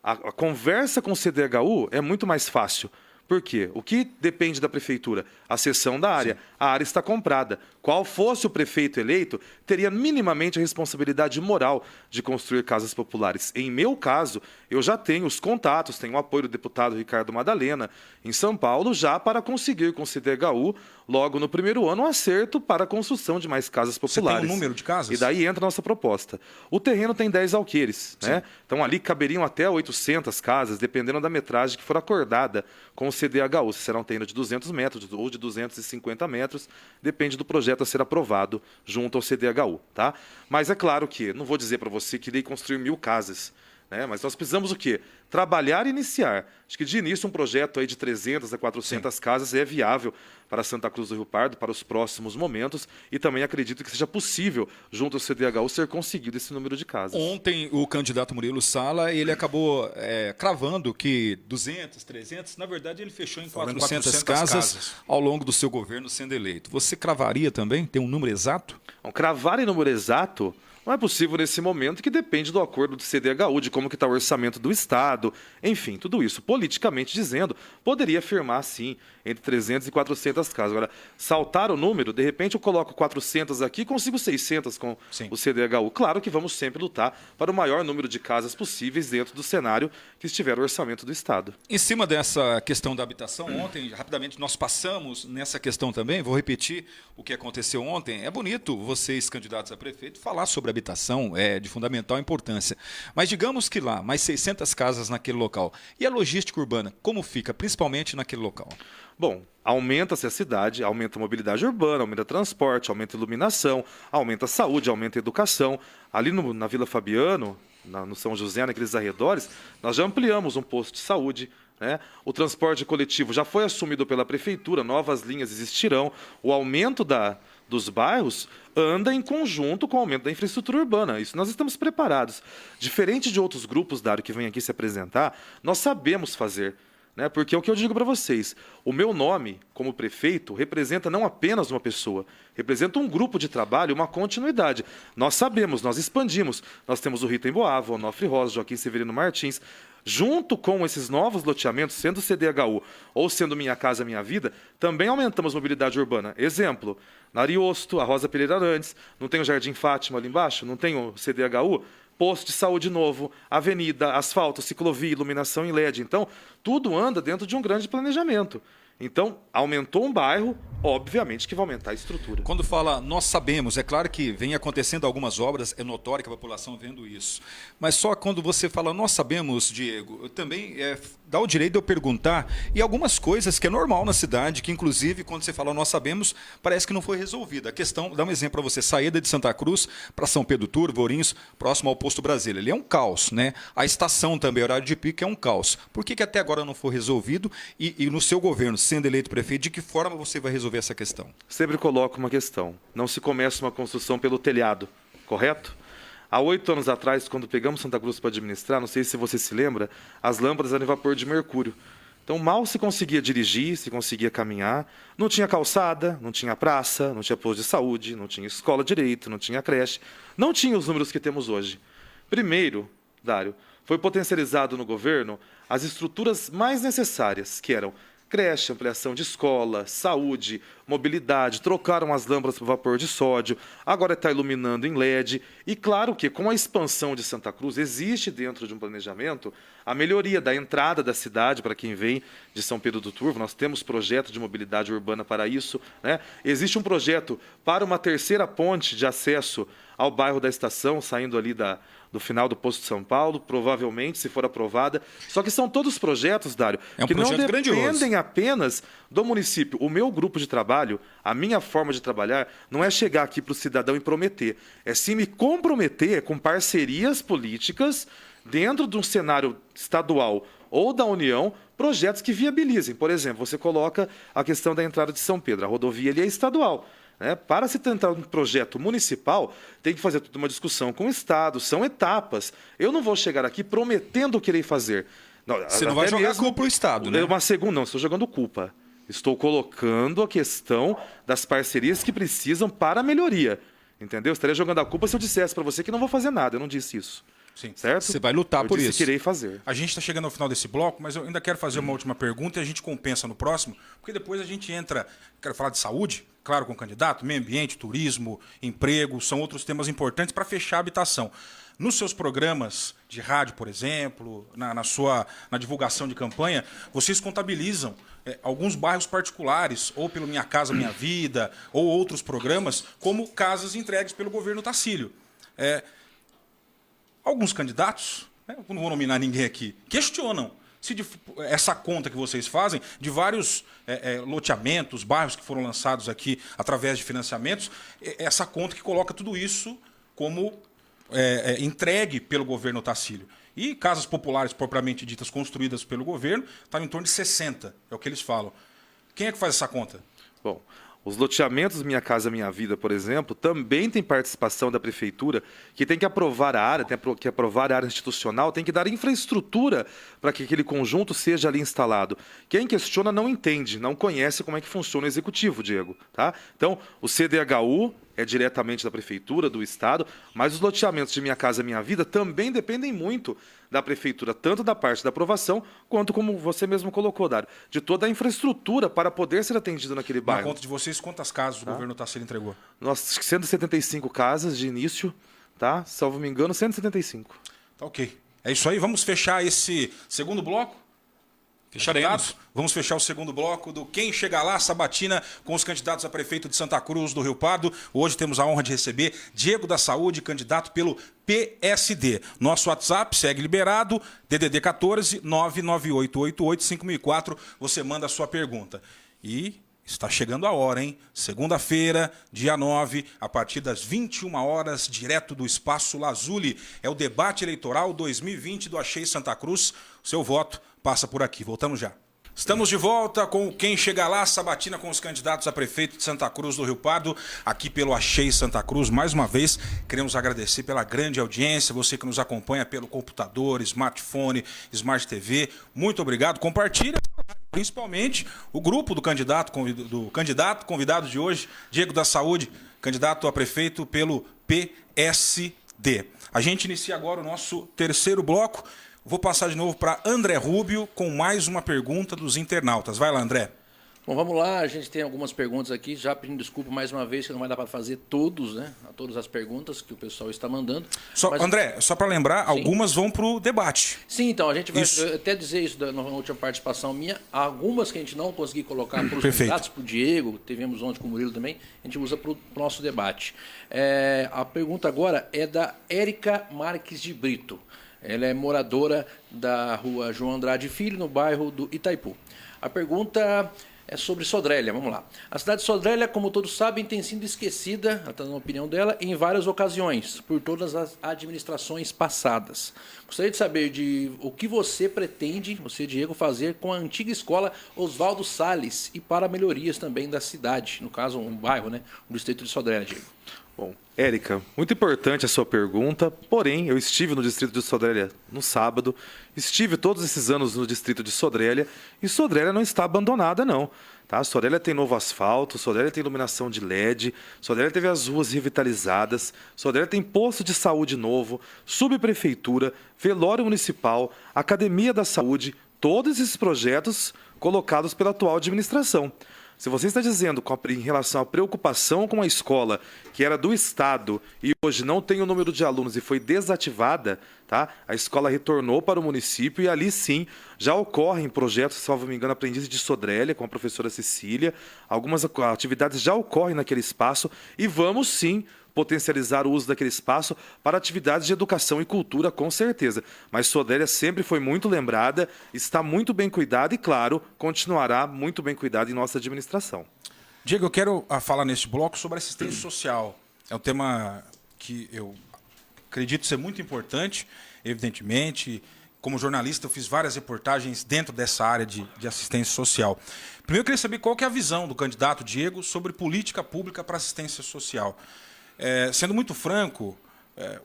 Speaker 2: a conversa com o CDHU é muito mais fácil, Por quê? O que depende da prefeitura? A cessão da área. A área está comprada. Qual fosse o prefeito eleito, teria minimamente a responsabilidade moral de construir casas populares. Em meu caso, eu já tenho os contatos, tenho o apoio do deputado Ricardo Madalena, em São Paulo, já para conseguir com o CDHU, logo no primeiro ano, um acerto para a construção de mais casas populares.
Speaker 1: Você tem um número de casas?
Speaker 2: E daí entra a nossa proposta. O terreno tem 10 alqueires, né? Então ali caberiam até 800 casas, dependendo da metragem que for acordada com o CDHU. Se será um terreno de 200 metros ou de 250 metros, depende do projeto a ser aprovado junto ao CDHU, tá? Mas é claro que, não vou dizer para você que irei construir 1000 casas, né? Mas nós precisamos o quê? Trabalhar e iniciar. Acho que de início um projeto aí de 300 a 400 casas é viável para Santa Cruz do Rio Pardo para os próximos momentos e também acredito que seja possível, junto ao CDHU, ser conseguido esse número de casas.
Speaker 3: Ontem o candidato Murilo Sala, ele acabou cravando que 200, 300, na verdade ele fechou em 400 casas ao longo do seu governo sendo eleito. Você cravaria também? Tem um número exato?
Speaker 2: Bom, cravar em número exato não é possível nesse momento, que depende do acordo do CDHU, de como que está o orçamento do Estado, enfim, tudo isso, politicamente dizendo, poderia afirmar, sim, entre 300 e 400 casas. Agora, saltar o número, de repente eu coloco 400 aqui e consigo 600 com o CDHU. Claro que vamos sempre lutar para o maior número de casas possíveis dentro do cenário que estiver o orçamento do Estado.
Speaker 3: Em cima dessa questão da habitação, ontem, rapidamente, nós passamos nessa questão também, vou repetir o que aconteceu ontem. É bonito vocês, candidatos a prefeito, falar sobre habitação, é de fundamental importância. Mas digamos que lá, mais 600 casas naquele local. E a logística urbana, como fica, principalmente naquele local?
Speaker 2: Bom, aumenta-se a cidade, aumenta a mobilidade urbana, aumenta o transporte, aumenta a iluminação, aumenta a saúde, aumenta a educação. Ali na Vila Fabiano, no São José, naqueles arredores, nós já ampliamos um posto de saúde, né? O transporte coletivo já foi assumido pela prefeitura, novas linhas existirão. O aumento dos bairros anda em conjunto com o aumento da infraestrutura urbana. Isso nós estamos preparados. Diferente de outros grupos, Dário, que vêm aqui se apresentar, nós sabemos fazer. Né? Porque é o que eu digo para vocês, o meu nome como prefeito representa não apenas uma pessoa, representa um grupo de trabalho, uma continuidade. Nós sabemos, nós expandimos, nós temos o Rita Emboava, o Onofre Rosa, Joaquim Severino Martins, junto com esses novos loteamentos, sendo CDHU ou sendo Minha Casa Minha Vida, também aumentamos a mobilidade urbana. Exemplo, na Ariosto, a Rosa Pereira Arantes, não tem o Jardim Fátima ali embaixo, não tem o CDHU, posto de saúde novo, avenida, asfalto, ciclovia, iluminação em LED. Então, tudo anda dentro de um grande planejamento. Então, aumentou um bairro, obviamente que vai aumentar a estrutura.
Speaker 3: Quando fala nós sabemos, é claro que vem acontecendo algumas obras, é notório que a população vendo isso. Mas só quando você fala nós sabemos, Diego, também dá o direito de eu perguntar, e algumas coisas que é normal na cidade, que inclusive quando você fala nós sabemos, parece que não foi resolvida. A questão, dá um exemplo para você, saída de Santa Cruz para São Pedro Turvo, Ourinhos, próximo ao Posto Brasília. Ele é um caos, né? A estação também, horário de pico, é um caos. Por que até agora não foi resolvido? E no seu governo, sendo eleito prefeito, de que forma você vai resolver essa questão?
Speaker 2: Sempre coloco uma questão. Não se começa uma construção pelo telhado, correto? Há 8 anos atrás, quando pegamos Santa Cruz para administrar, não sei se você se lembra, as lâmpadas eram em vapor de mercúrio. Então, mal se conseguia dirigir, se conseguia caminhar. Não tinha calçada, não tinha praça, não tinha posto de saúde, não tinha escola direito, não tinha creche. Não tinha os números que temos hoje. Primeiro, Dário, foi potencializado no governo as estruturas mais necessárias, que eram creche, ampliação de escola, saúde, mobilidade, trocaram as lâmpadas por vapor de sódio, agora está iluminando em LED. E claro que com a expansão de Santa Cruz, existe dentro de um planejamento a melhoria da entrada da cidade para quem vem de São Pedro do Turvo. Nós temos projeto de mobilidade urbana para isso, né? Existe um projeto para uma terceira ponte de acesso ao bairro da Estação, saindo ali do final do Posto de São Paulo, provavelmente, se for aprovada. Só que são todos projetos, Dário, que não dependem apenas do município. O meu grupo de trabalho, a minha forma de trabalhar, não é chegar aqui para o cidadão e prometer. É sim me comprometer com parcerias políticas dentro de um cenário estadual ou da União, projetos que viabilizem. Por exemplo, você coloca a questão da entrada de São Pedro. A rodovia ali é estadual. Para se tentar um projeto municipal, tem que fazer toda uma discussão com o Estado, são etapas. Eu não vou chegar aqui prometendo o que irei fazer. Não,
Speaker 3: você não vai jogar culpa para o Estado, né?
Speaker 2: Uma segunda, não, estou jogando culpa. Estou colocando a questão das parcerias que precisam para a melhoria. Entendeu? Eu estaria jogando a culpa se eu dissesse para você que não vou fazer nada. Eu não disse isso.
Speaker 1: Sim.
Speaker 2: Certo?
Speaker 3: Você vai lutar
Speaker 2: Eu
Speaker 3: por
Speaker 2: disse
Speaker 3: isso.
Speaker 2: que irei fazer.
Speaker 1: A gente está chegando ao final desse bloco, mas eu ainda quero fazer uma última pergunta e a gente compensa no próximo, porque depois a gente entra, quero falar de saúde, claro, com o candidato, meio ambiente, turismo, emprego, são outros temas importantes para fechar a habitação. Nos seus programas de rádio, por exemplo, na divulgação de campanha, vocês contabilizam alguns bairros particulares, ou pelo Minha Casa Minha Vida, ou outros programas, como casas entregues pelo governo Tacílio. Alguns candidatos, não vou nominar ninguém aqui, questionam se essa conta que vocês fazem de vários loteamentos, bairros que foram lançados aqui através de financiamentos, essa conta que coloca tudo isso como entregue pelo governo Tacílio. E casas populares propriamente ditas construídas pelo governo estavam em torno de 60, é o que eles falam. Quem é que faz essa conta?
Speaker 2: Bom, os loteamentos Minha Casa Minha Vida, por exemplo, também tem participação da prefeitura, que tem que aprovar a área, tem que aprovar a área institucional, tem que dar infraestrutura para que aquele conjunto seja ali instalado. Quem questiona não entende, não conhece como é que funciona o executivo, Diego. Tá? Então, o CDHU é diretamente da prefeitura, do estado, mas os loteamentos de Minha Casa Minha Vida também dependem muito da prefeitura, tanto da parte da aprovação, quanto, como você mesmo colocou, Dário, de toda a infraestrutura para poder ser atendido naquele
Speaker 1: Na
Speaker 2: bairro.
Speaker 1: conta de vocês, quantas casas o governo Tacílio entregou?
Speaker 2: Nós 175 casas de início, tá? Salvo me engano, 175.
Speaker 1: Tá ok. É isso aí, vamos fechar esse segundo bloco?
Speaker 3: Fecharemos.
Speaker 1: Candidatos? Vamos fechar o segundo bloco do Quem Chega Lá, sabatina com os candidatos a prefeito de Santa Cruz do Rio Pardo. Hoje temos a honra de receber Diego da Saúde, candidato pelo PSD. Nosso WhatsApp segue liberado, DDD 14 99888 5004. Você manda a sua pergunta. E está chegando a hora, hein? Segunda-feira, dia 9, a partir das 21 horas, direto do Espaço Lazuli. É o debate eleitoral 2020 do Achei Santa Cruz. O seu voto passa por aqui. Voltamos já. Estamos de volta com Quem Chega Lá, sabatina com os candidatos a prefeito de Santa Cruz do Rio Pardo, aqui pelo Achei Santa Cruz. Mais uma vez, queremos agradecer pela grande audiência, você que nos acompanha pelo computador, smartphone, Smart TV. Muito obrigado. Compartilha, principalmente, o grupo do candidato convidado de hoje, Diego da Saúde, candidato a prefeito pelo PSD. A gente inicia agora o nosso terceiro bloco. Vou passar de novo para André Rubio com mais uma pergunta dos internautas. Vai lá, André.
Speaker 4: Bom, vamos lá, a gente tem algumas perguntas aqui, já pedindo desculpa mais uma vez, que não vai dar para fazer todos, né? Todas as perguntas que o pessoal está mandando. Mas...
Speaker 1: André, só para lembrar, sim, algumas vão para o debate.
Speaker 4: Sim, então, a gente vai até dizer isso na última participação minha, algumas que a gente não conseguiu colocar para os candidatos, para o Diego, tivemos ontem com o Murilo também, a gente usa para o nosso debate. A pergunta agora é da Érica Marques de Brito. Ela é moradora da rua João Andrade Filho, no bairro do Itaipu. A pergunta é sobre Sodré. Vamos lá. A cidade de Sodré, como todos sabem, tem sido esquecida, na opinião dela, em várias ocasiões, por todas as administrações passadas. Gostaria de saber o que você pretende, você, Diego, fazer com a antiga escola Oswaldo Salles e para melhorias também da cidade, no caso, um bairro, né, o distrito de Sodré, Diego.
Speaker 2: Bom, Érica, muito importante a sua pergunta, porém, eu estive no distrito de Sodré no sábado, estive todos esses anos no distrito de Sodré e Sodré não está abandonada, não. Tá? Sodré tem novo asfalto, Sodré tem iluminação de LED, Sodré teve as ruas revitalizadas, Sodré tem posto de saúde novo, subprefeitura, velório municipal, academia da saúde, todos esses projetos colocados pela atual administração. Se você está dizendo em relação à preocupação com a escola, que era do Estado e hoje não tem o número de alunos e foi desativada, tá? A escola retornou para o município e ali sim já ocorrem projetos, salvo me engano, Aprendiz de Sodré, com a professora Cecília. Algumas atividades já ocorrem naquele espaço e vamos sim potencializar o uso daquele espaço para atividades de educação e cultura, com certeza. Mas Sodré sempre foi muito lembrada, está muito bem cuidada e, claro, continuará muito bem cuidada em nossa administração.
Speaker 1: Diego, eu quero falar neste bloco sobre assistência social. É um tema que eu acredito ser muito importante, evidentemente. Como jornalista, eu fiz várias reportagens dentro dessa área de assistência social. Primeiro, eu queria saber qual que é a visão do candidato Diego sobre política pública para assistência social. Sendo muito franco,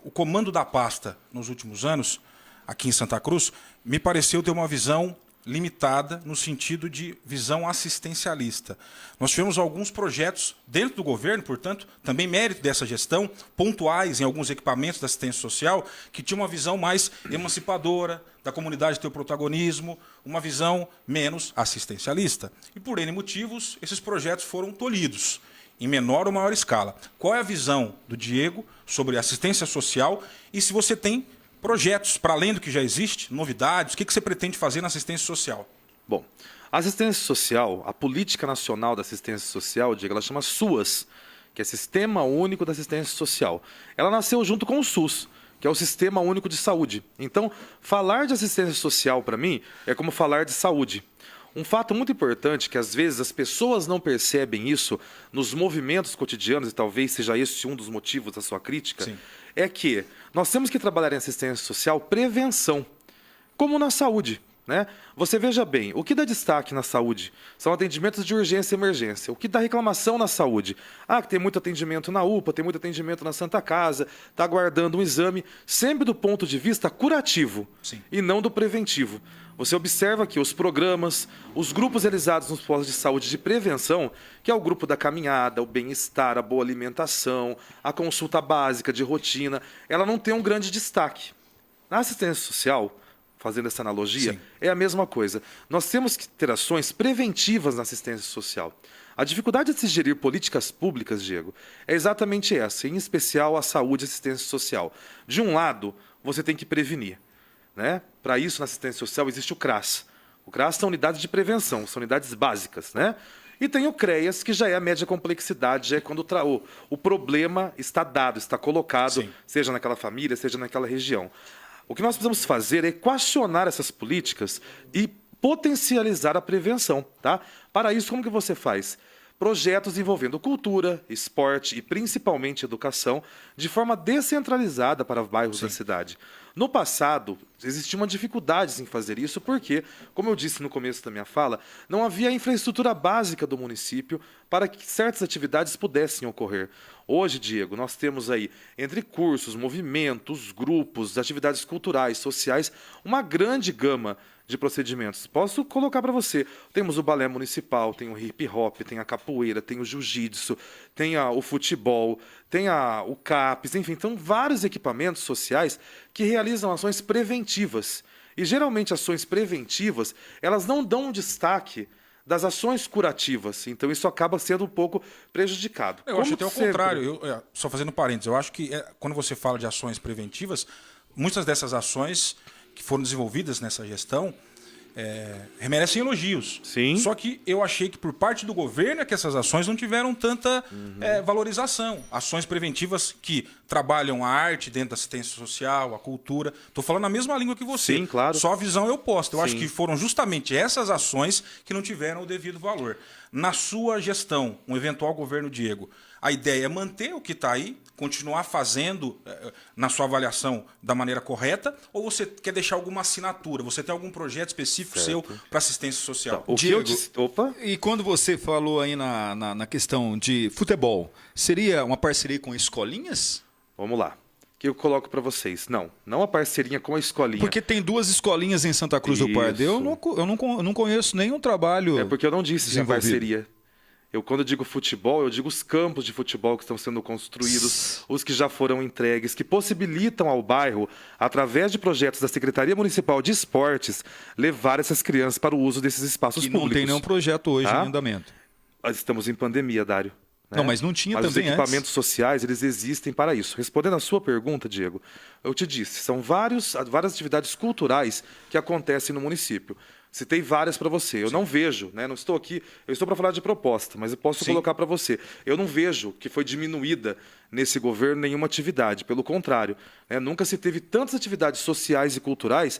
Speaker 1: o comando da pasta nos últimos anos, aqui em Santa Cruz, me pareceu ter uma visão limitada no sentido de visão assistencialista. Nós tivemos alguns projetos dentro do governo, portanto, também mérito dessa gestão, pontuais em alguns equipamentos da assistência social, que tinham uma visão mais emancipadora, da comunidade ter o protagonismo, uma visão menos assistencialista. E por N motivos, esses projetos foram tolhidos, em menor ou maior escala. Qual é a visão do Diego sobre assistência social e se você tem projetos, para além do que já existe, novidades, o que você pretende fazer na assistência social?
Speaker 2: Bom, a assistência social, a Política Nacional da Assistência Social, Diego, ela chama SUAS, que é Sistema Único da Assistência Social. Ela nasceu junto com o SUS, que é o Sistema Único de Saúde. Então, falar de assistência social, para mim, é como falar de saúde. Um fato muito importante, que às vezes as pessoas não percebem isso nos movimentos cotidianos, e talvez seja esse um dos motivos da sua crítica,
Speaker 1: Sim.
Speaker 2: é que nós temos que trabalhar em assistência social prevenção, como na saúde. Né? Você veja bem, o que dá destaque na saúde são atendimentos de urgência e emergência. O que dá reclamação na saúde? Que tem muito atendimento na UPA, tem muito atendimento na Santa Casa, está aguardando um exame, sempre do ponto de vista curativo.
Speaker 1: Sim.
Speaker 2: E não do preventivo. Você observa que os programas, os grupos realizados nos postos de saúde de prevenção, que é o grupo da caminhada, o bem-estar, a boa alimentação, a consulta básica de rotina, ela não tem um grande destaque. Na assistência social, fazendo essa analogia,
Speaker 1: Sim.
Speaker 2: é a mesma coisa. Nós temos que ter ações preventivas na assistência social. A dificuldade de se gerir políticas públicas, Diego, é exatamente essa, em especial a saúde e assistência social. De um lado, você tem que prevenir. Né? Para isso, na assistência social, existe o CRAS. O CRAS são unidades de prevenção, são unidades básicas. Né? E tem o CREAS, que já é a média complexidade, já é quando o problema está dado, está colocado,
Speaker 1: Sim.
Speaker 2: seja naquela família, seja naquela região. O que nós precisamos fazer é equacionar essas políticas e potencializar a prevenção. Tá? Para isso, como que você faz? Projetos envolvendo cultura, esporte e principalmente educação, de forma descentralizada para bairros da cidade. No passado, existiam dificuldades em fazer isso porque, como eu disse no começo da minha fala, não havia infraestrutura básica do município para que certas atividades pudessem ocorrer. Hoje, Diego, nós temos aí, entre cursos, movimentos, grupos, atividades culturais, sociais, uma grande gama de procedimentos. Posso colocar para você. Temos o balé municipal, tem o hip hop, tem a capoeira, tem o jiu-jitsu, tem o futebol, tem o CAPES, enfim, então vários equipamentos sociais que realizam ações preventivas. E geralmente ações preventivas, elas não dão um destaque das ações curativas. Então isso acaba sendo um pouco prejudicado.
Speaker 1: Eu acho até o
Speaker 2: sempre.
Speaker 1: contrário. Só fazendo parênteses, eu acho que quando você fala de ações preventivas, muitas dessas ações que foram desenvolvidas nessa gestão merecem elogios.
Speaker 2: Sim.
Speaker 1: Só que eu achei que por parte do governo é que essas ações não tiveram tanta valorização. Ações preventivas que trabalham a arte dentro da assistência social, a cultura. Estou falando a mesma língua que você.
Speaker 2: Sim, claro.
Speaker 1: Só a visão é oposta. Eu acho
Speaker 2: Sim.
Speaker 1: que foram justamente essas ações que não tiveram o devido valor. Na sua gestão, um eventual governo Diego, a ideia é manter o que está aí, continuar fazendo na sua avaliação da maneira correta, ou você quer deixar alguma assinatura? Você tem algum projeto específico seu para assistência social?
Speaker 2: O que eu disse... Opa!
Speaker 3: E quando você falou aí na questão de futebol, seria uma parceria com escolinhas?
Speaker 2: Vamos lá. O que eu coloco para vocês? Não a parceirinha com a escolinha.
Speaker 3: Porque tem duas escolinhas em Santa Cruz do Pardo. Eu não conheço nenhum trabalho.
Speaker 2: É porque eu não disse de
Speaker 3: desenvolvido.
Speaker 2: parceria. Quando eu digo futebol, eu digo os campos de futebol que estão sendo construídos, os que já foram entregues, que possibilitam ao bairro, através de projetos da Secretaria Municipal de Esportes, levar essas crianças para o uso desses espaços
Speaker 3: Que
Speaker 2: públicos.
Speaker 3: não tem nenhum projeto hoje
Speaker 2: Tá?
Speaker 3: em andamento.
Speaker 2: Nós estamos em pandemia, Dário. Né?
Speaker 3: Não, mas não tinha
Speaker 2: Mas
Speaker 3: também
Speaker 2: os equipamentos
Speaker 3: antes.
Speaker 2: sociais, eles existem para isso. Respondendo à sua pergunta, Diego, eu te disse, são várias atividades culturais que acontecem no município. Citei várias para você. Eu não vejo, né? Não estou aqui, eu estou para falar de proposta, mas eu posso colocar para você. Eu não vejo que foi diminuída nesse governo nenhuma atividade. Pelo contrário, né? Nunca se teve tantas atividades sociais e culturais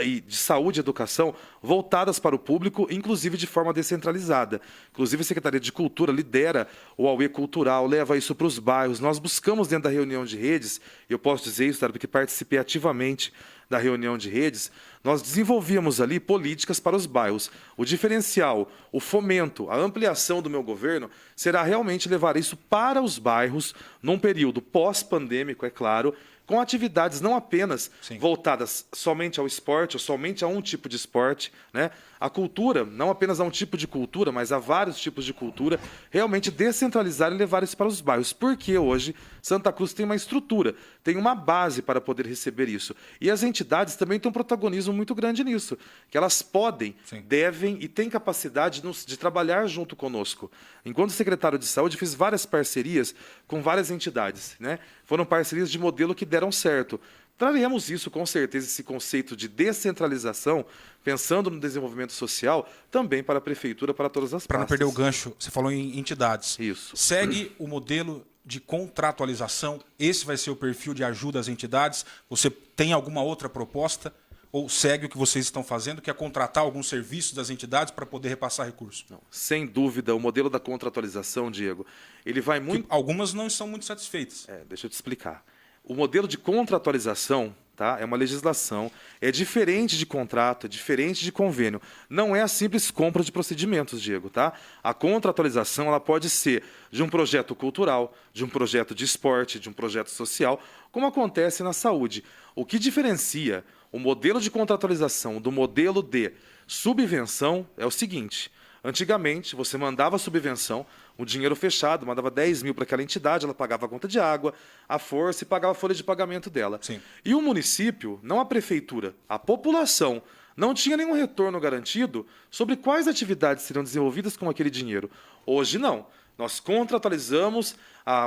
Speaker 2: e de saúde e educação voltadas para o público, inclusive de forma descentralizada. Inclusive a Secretaria de Cultura lidera o AUE Cultural, leva isso para os bairros. Nós buscamos dentro da reunião de redes, e eu posso dizer isso, porque participei ativamente da reunião de redes, nós desenvolvíamos ali políticas para os bairros. O diferencial, o fomento, a ampliação do meu governo será realmente levar isso para os bairros num período pós-pandêmico, é claro, com atividades não apenas
Speaker 1: Sim.
Speaker 2: voltadas somente ao esporte ou somente a um tipo de esporte, né? A cultura, não apenas a um tipo de cultura, mas a vários tipos de cultura, realmente descentralizar e levar isso para os bairros. Porque hoje Santa Cruz tem uma estrutura, tem uma base para poder receber isso. E as entidades também têm um protagonismo muito grande nisso, que elas podem,
Speaker 1: Sim.
Speaker 2: devem e têm capacidade de trabalhar junto conosco. Enquanto secretário de saúde, fiz várias parcerias com várias entidades, né? Foram parcerias de modelo que deram certo. Traremos isso, com certeza, esse conceito de descentralização, pensando no desenvolvimento social, também para a prefeitura, para todas as
Speaker 1: Para não
Speaker 2: pastas.
Speaker 1: perder o gancho, você falou em entidades.
Speaker 2: Isso.
Speaker 1: Segue o modelo de contratualização? Esse vai ser o perfil de ajuda às entidades? Você tem alguma outra proposta? Ou segue o que vocês estão fazendo, que é contratar alguns serviços das entidades para poder repassar recursos?
Speaker 2: Não, sem dúvida, o modelo da contratualização, Diego, ele vai muito...
Speaker 1: Algumas não estão muito satisfeitas.
Speaker 2: Deixa eu te explicar. O modelo de contratualização, tá, é uma legislação, é diferente de contrato, é diferente de convênio. Não é a simples compra de procedimentos, Diego. Tá? A contratualização ela pode ser de um projeto cultural, de um projeto de esporte, de um projeto social, como acontece na saúde. O que diferencia o modelo de contratualização do modelo de subvenção é o seguinte: antigamente, você mandava subvenção, o dinheiro fechado, mandava 10 mil para aquela entidade, ela pagava a conta de água, a força e pagava a folha de pagamento dela.
Speaker 1: Sim.
Speaker 2: E o município, não a prefeitura, a população, não tinha nenhum retorno garantido sobre quais atividades seriam desenvolvidas com aquele dinheiro. Hoje, não. Nós contratualizamos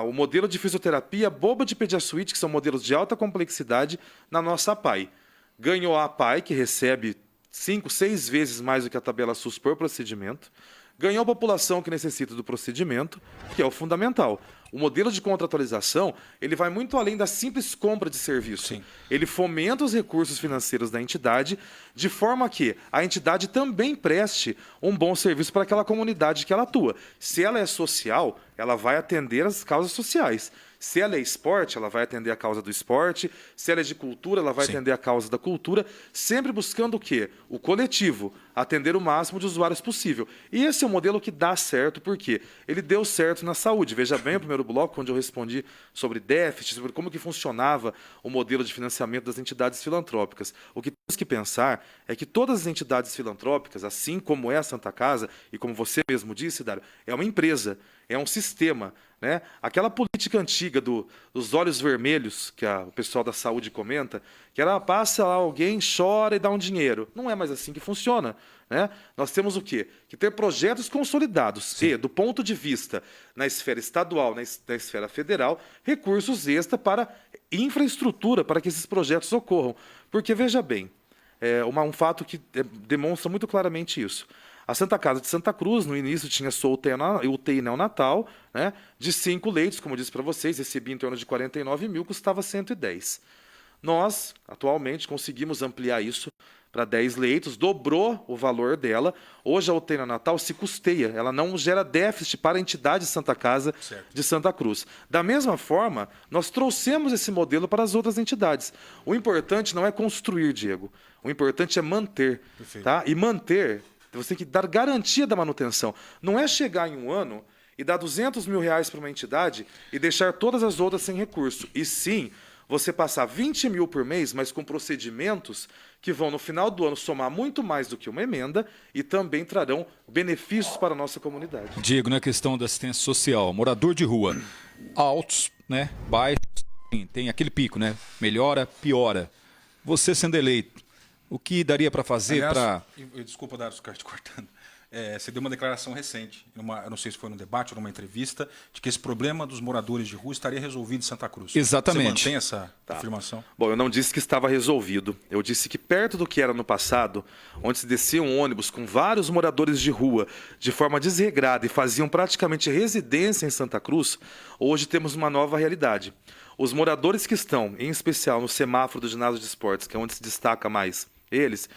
Speaker 2: o modelo de fisioterapia boba de Pediasuite, que são modelos de alta complexidade, na nossa APAI. Ganhou a APAI, que recebe 5, 6 vezes mais do que a tabela SUS por procedimento. Ganhou a população que necessita do procedimento, que é o fundamental. O modelo de contratualização, ele vai muito além da simples compra de serviço.
Speaker 1: Sim.
Speaker 2: Ele fomenta os recursos financeiros da entidade, de forma que a entidade também preste um bom serviço para aquela comunidade que ela atua. Se ela é social, ela vai atender as causas sociais. Se ela é esporte, ela vai atender a causa do esporte. Se ela é de cultura, ela vai
Speaker 1: Sim.
Speaker 2: atender a causa da cultura, sempre buscando o quê? O coletivo, atender o máximo de usuários possível. E esse é um modelo que dá certo, porque ele deu certo na saúde. Veja bem o primeiro bloco, onde eu respondi sobre déficit, sobre como que funcionava o modelo de financiamento das entidades filantrópicas. O que temos que pensar é que todas as entidades filantrópicas, assim como é a Santa Casa, e como você mesmo disse, Dário, é uma empresa, é um sistema, né? Aquela política antiga dos olhos vermelhos, que o pessoal da saúde comenta, que era passa lá alguém, chora e dá um dinheiro. Não é mais assim que funciona. Né? Nós temos o quê? Que ter projetos consolidados e, do ponto de vista na esfera estadual, na esfera federal, recursos extra para infraestrutura para que esses projetos ocorram. Porque, veja bem, um fato que demonstra muito claramente isso. A Santa Casa de Santa Cruz, no início, tinha sua UTI neonatal, né, de 5 leitos, como eu disse para vocês, recebia em torno de 49 mil, custava 110. Nós, atualmente, conseguimos ampliar isso para 10 leitos, dobrou o valor dela. Hoje a UTI neonatal se custeia, ela não gera déficit para a entidade Santa Casa de Santa Cruz. Da mesma forma, nós trouxemos esse modelo para as outras entidades. O importante não é construir, Diego, o importante é manter. Tá? E manter, você tem que dar garantia da manutenção. Não é chegar em um ano e dar 200 mil reais para uma entidade e deixar todas as outras sem recurso. E sim, você passar 20 mil por mês, mas com procedimentos que vão, no final do ano, somar muito mais do que uma emenda e também trarão benefícios para a nossa comunidade.
Speaker 3: Diego, na questão da assistência social, morador de rua, altos, né, baixos, tem aquele pico, né? Melhora, piora. Você sendo eleito, o que daria para fazer para...
Speaker 1: Desculpa, Dário, ficar te cortando. Você deu uma declaração recente, eu não sei se foi num debate ou numa entrevista, de que esse problema dos moradores de rua estaria resolvido em Santa Cruz.
Speaker 3: Exatamente.
Speaker 1: Você mantém essa afirmação?
Speaker 2: Bom, eu não disse que estava resolvido. Eu disse que perto do que era no passado, onde se descia um ônibus com vários moradores de rua de forma desregrada e faziam praticamente residência em Santa Cruz, hoje temos uma nova realidade. Os moradores que estão, em especial no semáforo do ginásio de esportes, que é onde se destaca mais eles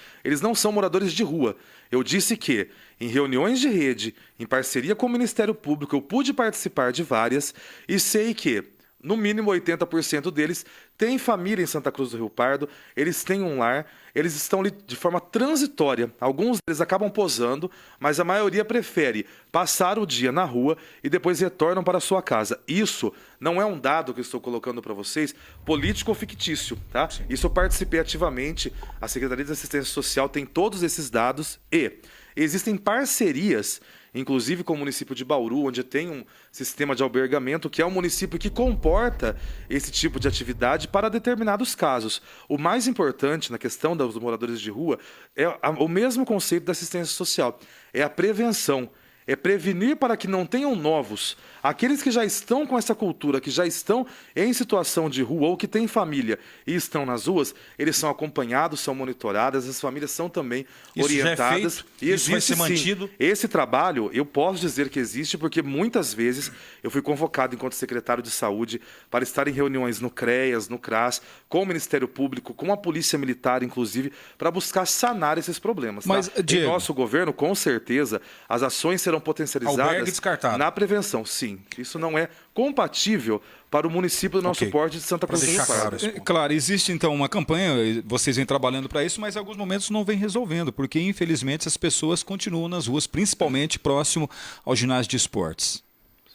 Speaker 2: não são moradores de rua. Eu disse que, em reuniões de rede, em parceria com o Ministério Público, eu pude participar de várias e sei que no mínimo 80% deles têm família em Santa Cruz do Rio Pardo, eles têm um lar, eles estão ali de forma transitória. Alguns deles acabam posando, mas a maioria prefere passar o dia na rua e depois retornam para a sua casa. Isso não é um dado que eu estou colocando para vocês, político ou fictício, tá? Isso eu participei ativamente, a Secretaria de Assistência Social tem todos esses dados e existem parcerias, inclusive com o município de Bauru, onde tem um sistema de albergamento, que é um município que comporta esse tipo de atividade para determinados casos. O mais importante na questão dos moradores de rua é o mesmo conceito da assistência social, é a prevenção. É prevenir para que não tenham novos. Aqueles que já estão com essa cultura, que já estão em situação de rua ou que têm família e estão nas ruas, eles são acompanhados, são monitorados, as famílias são também orientadas.
Speaker 1: Já é feito,
Speaker 2: e
Speaker 1: isso vai ser mantido?
Speaker 2: Esse trabalho, eu posso dizer que existe, porque muitas vezes eu fui convocado enquanto secretário de saúde para estar em reuniões no CREAS, no CRAS, com o Ministério Público, com a Polícia Militar, inclusive, para buscar sanar esses problemas.
Speaker 3: Mas,
Speaker 2: tá?
Speaker 3: Diego,
Speaker 2: em nosso governo, com certeza, as ações serão potencializadas
Speaker 1: albergue descartado.
Speaker 2: na prevenção, sim. Isso não é compatível para o município do nosso porte de Santa Cruz do Rio
Speaker 1: deixar claro
Speaker 2: Pardo.
Speaker 1: isso.
Speaker 3: Claro, existe então uma campanha, vocês vêm trabalhando para isso, mas em alguns momentos não vem resolvendo, porque infelizmente as pessoas continuam nas ruas, principalmente próximo ao ginásio de esportes.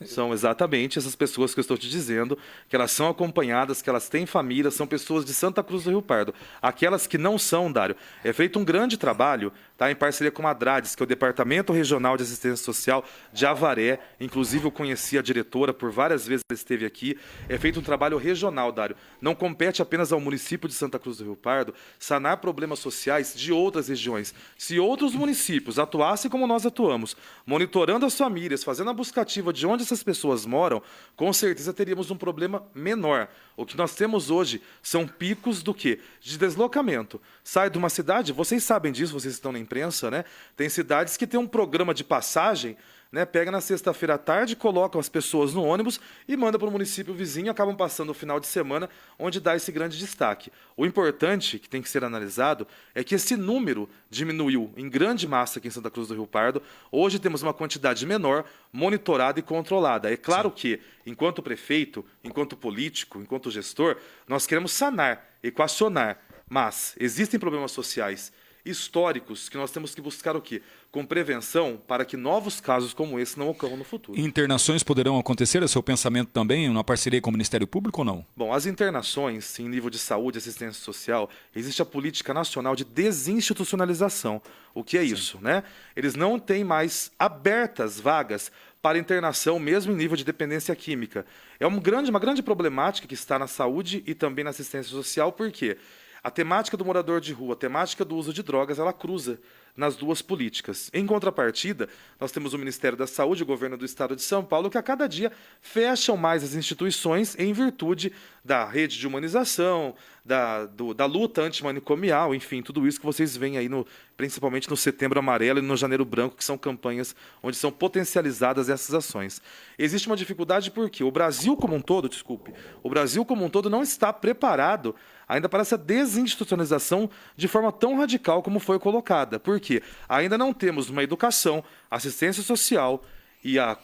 Speaker 2: São exatamente essas pessoas que eu estou te dizendo, que elas são acompanhadas, que elas têm família, são pessoas de Santa Cruz do Rio Pardo. Aquelas que não são, Dário, é feito um grande trabalho, tá, em parceria com a Adrades, que é o Departamento Regional de Assistência Social de Avaré. Inclusive eu conheci a diretora, por várias vezes ela esteve aqui. É feito um trabalho regional, Dário. Não compete apenas ao município de Santa Cruz do Rio Pardo sanar problemas sociais de outras regiões. Se outros municípios atuassem como nós atuamos, monitorando as famílias, fazendo a buscativa de onde essas pessoas moram, com certeza teríamos um problema menor. O que nós temos hoje são picos do quê? De deslocamento. Sai de uma cidade, vocês sabem disso, vocês estão na imprensa, né? Tem cidades que tem um programa de passagem, né? Pega na sexta-feira à tarde, colocam as pessoas no ônibus e manda para o município vizinho, acabam passando o final de semana, onde dá esse grande destaque. O importante, que tem que ser analisado, é que esse número diminuiu em grande massa aqui em Santa Cruz do Rio Pardo. Hoje temos uma quantidade menor, monitorada e controlada. É claro que, enquanto prefeito, enquanto político, enquanto gestor, nós queremos sanar, equacionar, mas existem problemas sociais históricos que nós temos que buscar o quê? Com prevenção para que novos casos como esse não ocorram no futuro.
Speaker 3: Internações poderão acontecer, é seu pensamento também, numa parceria com o Ministério Público ou não?
Speaker 2: Bom, as internações em nível de saúde e assistência social, existe a política nacional de desinstitucionalização. O que é isso, né? Eles não têm mais abertas vagas para internação, mesmo em nível de dependência química. É uma grande problemática que está na saúde e também na assistência social, porque a temática do morador de rua, a temática do uso de drogas, ela cruza nas duas políticas. Em contrapartida, nós temos o Ministério da Saúde e o Governo do Estado de São Paulo, que a cada dia fecham mais as instituições em virtude da rede de humanização, da luta antimanicomial, enfim, tudo isso que vocês veem aí, principalmente no Setembro Amarelo e no Janeiro Branco, que são campanhas onde são potencializadas essas ações. Existe uma dificuldade porque o Brasil como um todo não está preparado ainda para essa desinstitucionalização de forma tão radical como foi colocada. Porque ainda não temos uma educação, assistência social e a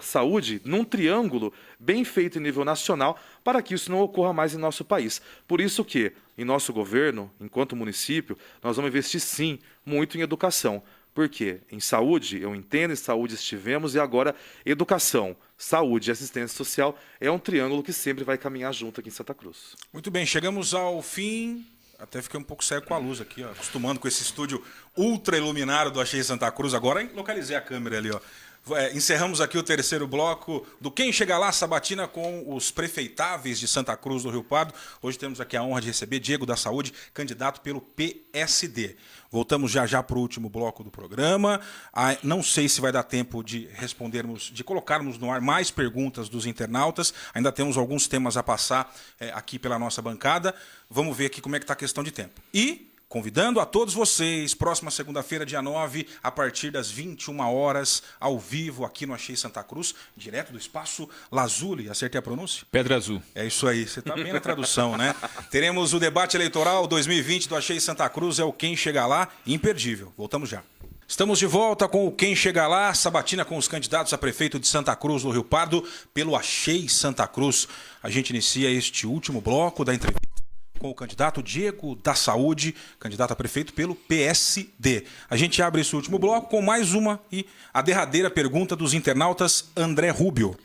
Speaker 2: saúde num triângulo bem feito em nível nacional para que isso não ocorra mais em nosso país. Por isso que, em nosso governo, enquanto município, nós vamos investir sim muito em educação. Porque em saúde, eu entendo, em saúde estivemos, e agora educação, saúde e assistência social é um triângulo que sempre vai caminhar junto aqui em Santa Cruz.
Speaker 1: Muito bem, chegamos ao fim. Até fiquei um pouco cego com a luz aqui, ó, acostumando com esse estúdio ultra iluminado do Achei Santa Cruz. Agora localizei a câmera ali, ó. Encerramos aqui o terceiro bloco do Quem Chega Lá, sabatina com os prefeitáveis de Santa Cruz do Rio Pardo. Hoje temos aqui a honra de receber Diego da Saúde, candidato pelo PSD. Voltamos já para o último bloco do programa. Não sei se vai dar tempo de colocarmos no ar mais perguntas dos internautas. Ainda temos alguns temas a passar aqui pela nossa bancada. Vamos ver aqui como é que está a questão de tempo. E convidando a todos vocês, próxima segunda-feira, dia 9, a partir das 21 horas, ao vivo, aqui no Achei Santa Cruz, direto do Espaço Lazuli. Acertei a pronúncia?
Speaker 3: Pedra Azul.
Speaker 1: É isso aí, você está bem na tradução, né? Teremos o debate eleitoral 2020 do Achei Santa Cruz, é o Quem Chega Lá, imperdível. Voltamos já. Estamos de volta com o Quem Chega Lá, sabatina com os candidatos a prefeito de Santa Cruz do Rio Pardo, pelo Achei Santa Cruz. A gente inicia este último bloco da entrevista com o candidato Diego da Saúde, candidato a prefeito pelo PSD. A gente abre esse último bloco com mais uma e a derradeira pergunta dos internautas André Rubio.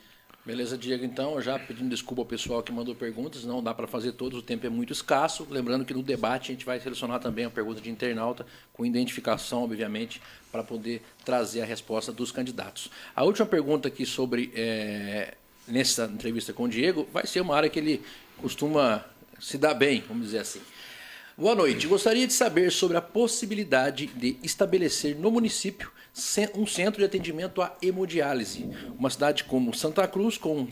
Speaker 4: Beleza, Diego, então, já pedindo desculpa ao pessoal que mandou perguntas, não dá para fazer todos, o tempo é muito escasso. Lembrando que no debate a gente vai selecionar também a pergunta de internauta, com identificação, obviamente, para poder trazer a resposta dos candidatos. A última pergunta aqui sobre, nessa entrevista com o Diego, vai ser uma área que ele costuma se dar bem, vamos dizer assim. Boa noite, gostaria de saber sobre a possibilidade de estabelecer no município um centro de atendimento à hemodiálise. Uma cidade como Santa Cruz, com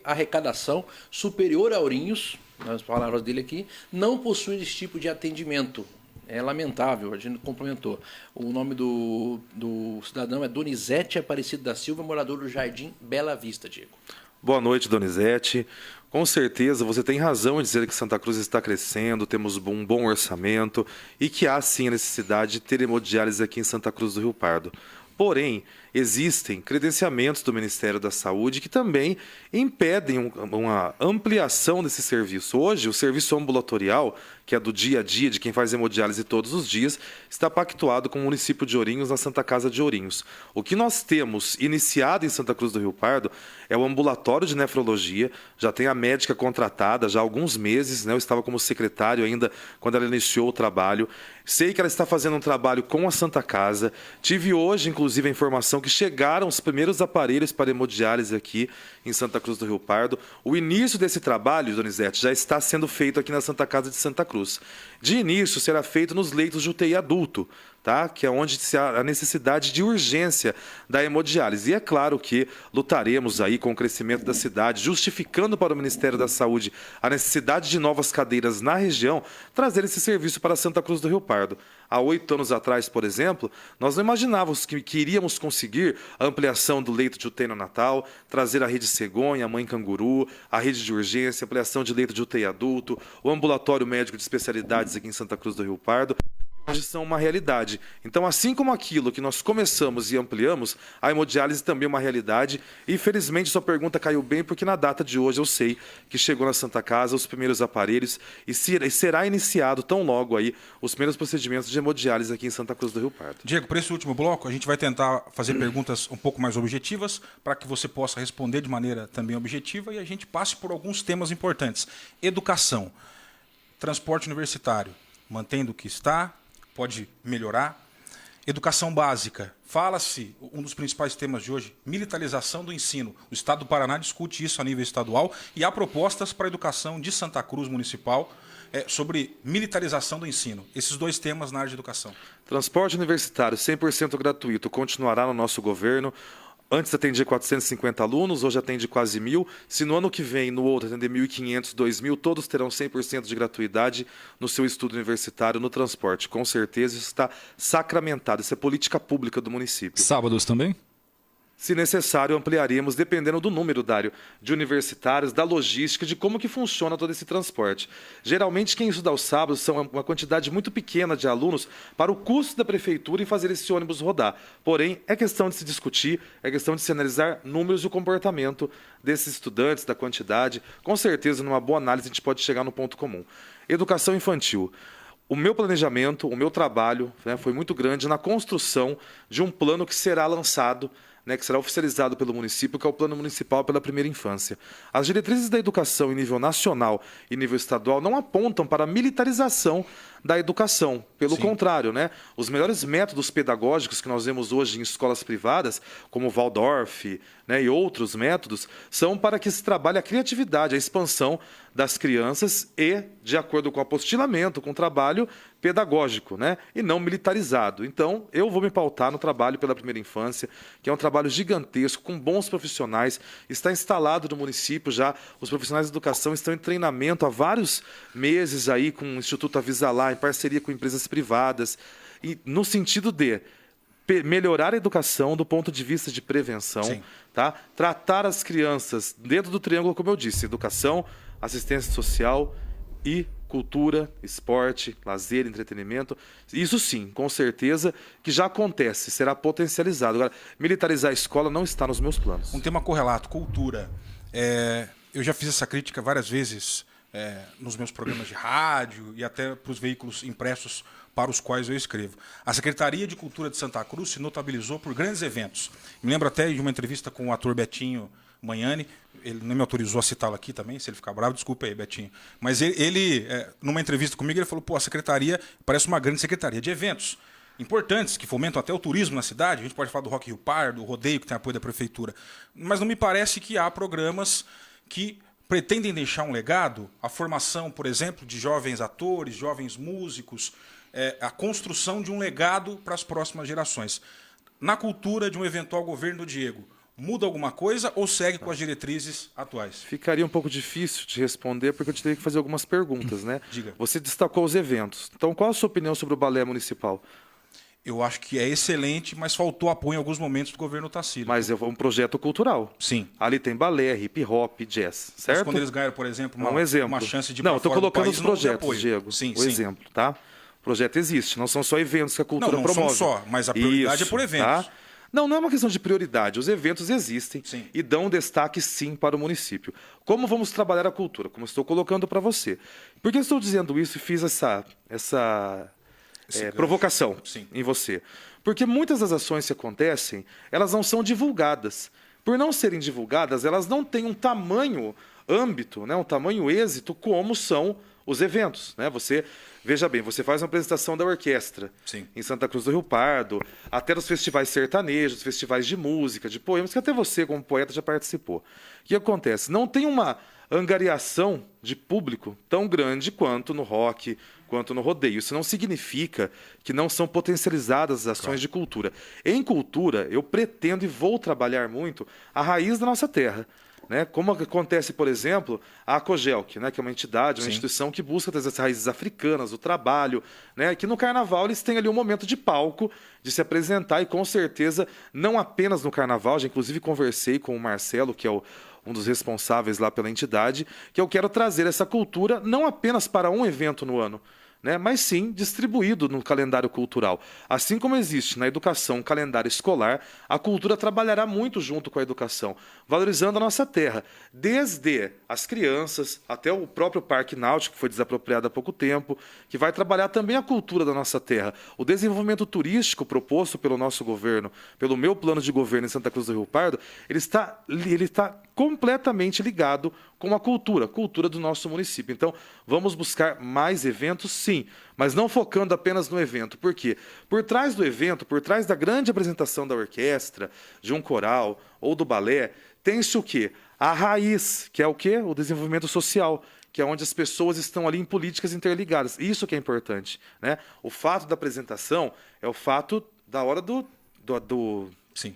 Speaker 4: arrecadação superior a Ourinhos, nas palavras dele aqui, não possui esse tipo de atendimento. É lamentável, a gente complementou. O nome do cidadão é Donizete Aparecido da Silva, morador do Jardim Bela Vista, Diego.
Speaker 2: Boa noite, Donizete. Com certeza, você tem razão em dizer que Santa Cruz está crescendo, temos um bom orçamento e que há sim a necessidade de ter hemodiálise aqui em Santa Cruz do Rio Pardo. Porém, existem credenciamentos do Ministério da Saúde que também impedem uma ampliação desse serviço. Hoje, o serviço ambulatorial, que é do dia a dia de quem faz hemodiálise todos os dias, está pactuado com o município de Ourinhos, na Santa Casa de Ourinhos. O que nós temos iniciado em Santa Cruz do Rio Pardo é o ambulatório de nefrologia, já tem a médica contratada já há alguns meses, né? Eu estava como secretário ainda quando ela iniciou o trabalho. Sei que ela está fazendo um trabalho com a Santa Casa. Tive hoje, inclusive, a informação que chegaram os primeiros aparelhos para hemodiálise aqui em Santa Cruz do Rio Pardo. O início desse trabalho, Donizete, já está sendo feito aqui na Santa Casa de Santa Cruz. De início, será feito nos leitos de UTI adulto, tá? Que é onde há a necessidade de urgência da hemodiálise. E é claro que lutaremos aí com o crescimento da cidade, justificando para o Ministério da Saúde a necessidade de novas cadeiras na região, trazer esse serviço para Santa Cruz do Rio Pardo. Há 8 anos atrás, por exemplo, nós não imaginávamos que iríamos conseguir a ampliação do leito de UTI neonatal, trazer a rede cegonha, a mãe canguru, a rede de urgência, ampliação de leito de UTI adulto, o ambulatório médico de especialidades aqui em Santa Cruz do Rio Pardo. Hoje são uma realidade. Então, assim como aquilo que nós começamos e ampliamos, a hemodiálise também é uma realidade. E, felizmente, sua pergunta caiu bem, porque na data de hoje eu sei que chegou na Santa Casa os primeiros aparelhos e será iniciado tão logo aí os primeiros procedimentos de hemodiálise aqui em Santa Cruz do Rio Pardo.
Speaker 1: Diego, para esse último bloco, a gente vai tentar fazer perguntas um pouco mais objetivas, para que você possa responder de maneira também objetiva e a gente passe por alguns temas importantes. Educação, transporte universitário, mantendo o que está, pode melhorar. Educação básica. Fala-se, um dos principais temas de hoje, militarização do ensino. O Estado do Paraná discute isso a nível estadual e há propostas para a educação de Santa Cruz Municipal sobre militarização do ensino. Esses dois temas na área de educação.
Speaker 2: Transporte universitário 100% gratuito continuará no nosso governo. Antes atendia 450 alunos, hoje atende quase 1.000. Se no ano que vem, no outro, atender 1.500, 2.000, todos terão 100% de gratuidade no seu estudo universitário, no transporte. Com certeza, isso está sacramentado. Isso é política pública do município.
Speaker 3: Sábados também?
Speaker 2: Se necessário, ampliaremos, dependendo do número, Dário, de universitários, da logística, de como que funciona todo esse transporte. Geralmente, quem estuda aos sábados são uma quantidade muito pequena de alunos para o custo da prefeitura em fazer esse ônibus rodar. Porém, é questão de se discutir, é questão de se analisar números e o comportamento desses estudantes, da quantidade. Com certeza, numa boa análise, a gente pode chegar no ponto comum. Educação infantil. O meu planejamento, o meu trabalho, né, foi muito grande na construção de um plano que será lançado, que será oficializado pelo município, que é o Plano Municipal pela Primeira Infância. As diretrizes da educação em nível nacional e nível estadual não apontam para a militarização da educação. Pelo contrário, os melhores métodos pedagógicos que nós vemos hoje em escolas privadas, como o Waldorf, e outros métodos, são para que se trabalhe a criatividade, a expansão das crianças e, de acordo com o apostilamento, com o trabalho pedagógico, e não militarizado. Então, eu vou me pautar no trabalho pela Primeira Infância, que é um trabalho gigantesco, com bons profissionais, está instalado no município já, os profissionais de educação estão em treinamento há vários meses aí com o Instituto Avisalá, em parceria com empresas privadas, e no sentido de melhorar a educação do ponto de vista de prevenção, tá? Tratar as crianças dentro do triângulo, como eu disse, educação, assistência social e cultura, esporte, lazer, entretenimento. Isso sim, com certeza que já acontece, será potencializado. Agora, militarizar a escola não está nos meus planos.
Speaker 1: Um tema correlato, cultura. Eu já fiz essa crítica várias vezes nos meus programas de rádio e até para os veículos impressos para os quais eu escrevo. A Secretaria de Cultura de Santa Cruz se notabilizou por grandes eventos. Me lembro até de uma entrevista com o ator Betinho Manhani. Ele não me autorizou a citá-lo aqui também, se ele ficar bravo, desculpa aí, Betinho. Mas ele numa entrevista comigo, ele falou, a secretaria parece uma grande secretaria de eventos importantes, que fomentam até o turismo na cidade. A gente pode falar do Rock Rio Par, do rodeio, que tem apoio da prefeitura. Mas não me parece que há programas que pretendem deixar um legado, a formação, por exemplo, de jovens atores, jovens músicos, a construção de um legado para as próximas gerações. Na cultura de um eventual governo do Diego, muda alguma coisa ou segue com as diretrizes atuais?
Speaker 2: Ficaria um pouco difícil de responder, porque eu teria que fazer algumas perguntas, né?
Speaker 1: Diga.
Speaker 2: Você destacou os eventos. Então, qual a sua opinião sobre o balé municipal?
Speaker 1: Eu acho que é excelente, mas faltou apoio em alguns momentos do governo Tarsila.
Speaker 2: Mas é um projeto cultural.
Speaker 1: Sim.
Speaker 2: Ali tem balé, hip hop, jazz, certo?
Speaker 1: Mas quando eles ganham, por exemplo,
Speaker 2: Um exemplo.
Speaker 1: uma chance de ir
Speaker 2: Não,
Speaker 1: pra
Speaker 2: estou
Speaker 1: fora do
Speaker 2: colocando
Speaker 1: país,
Speaker 2: os
Speaker 1: não houve
Speaker 2: projetos,
Speaker 1: apoio.
Speaker 2: Diego.
Speaker 1: Sim,
Speaker 2: o
Speaker 1: sim.
Speaker 2: exemplo, tá? O projeto existe, não são só eventos que a cultura
Speaker 1: Não
Speaker 2: promove.
Speaker 1: são só, mas a prioridade é por eventos.
Speaker 2: Tá? Não é uma questão de prioridade. Os eventos existem
Speaker 1: Sim.
Speaker 2: e dão destaque, sim, para o município. Como vamos trabalhar a cultura? Como estou colocando para você. Por que eu estou dizendo isso e fiz essa provocação
Speaker 1: Sim.
Speaker 2: em você? Porque muitas das ações que acontecem, elas não são divulgadas. Por não serem divulgadas, elas não têm um tamanho âmbito, né, um tamanho êxito como são os eventos, né? Você, veja bem, você faz uma apresentação da orquestra
Speaker 1: Sim.
Speaker 2: em Santa Cruz do Rio Pardo, até nos festivais sertanejos, festivais de música, de poemas, que até você, como poeta, já participou. O que acontece? Não tem uma angariação de público tão grande quanto no rock, quanto no rodeio. Isso não significa que não são potencializadas as ações de cultura. Em cultura, eu pretendo e vou trabalhar muito a raiz da nossa terra. Né? Como acontece, por exemplo, a Cogelc, né? Que é uma entidade, uma
Speaker 1: Sim.
Speaker 2: instituição que busca trazer as raízes africanas, o trabalho, né? Que no carnaval eles têm ali um momento de palco, de se apresentar, e com certeza, não apenas no carnaval, já inclusive conversei com o Marcelo, que é um dos responsáveis lá pela entidade, que eu quero trazer essa cultura não apenas para um evento no ano, né, mas sim distribuído no calendário cultural. Assim como existe na educação um calendário escolar, a cultura trabalhará muito junto com a educação, valorizando a nossa terra, desde as crianças até o próprio Parque Náutico, que foi desapropriado há pouco tempo, que vai trabalhar também a cultura da nossa terra. O desenvolvimento turístico proposto pelo nosso governo, pelo meu plano de governo em Santa Cruz do Rio Pardo, ele está completamente ligado com a cultura do nosso município. Então, vamos buscar mais eventos, sim, mas não focando apenas no evento. Por quê? Por trás do evento, por trás da grande apresentação da orquestra, de um coral ou do balé, tem-se o quê? A raiz, que é o quê? O desenvolvimento social, que é onde as pessoas estão ali em políticas interligadas. Isso que é importante, né? O fato da apresentação é o fato da hora do
Speaker 1: Sim.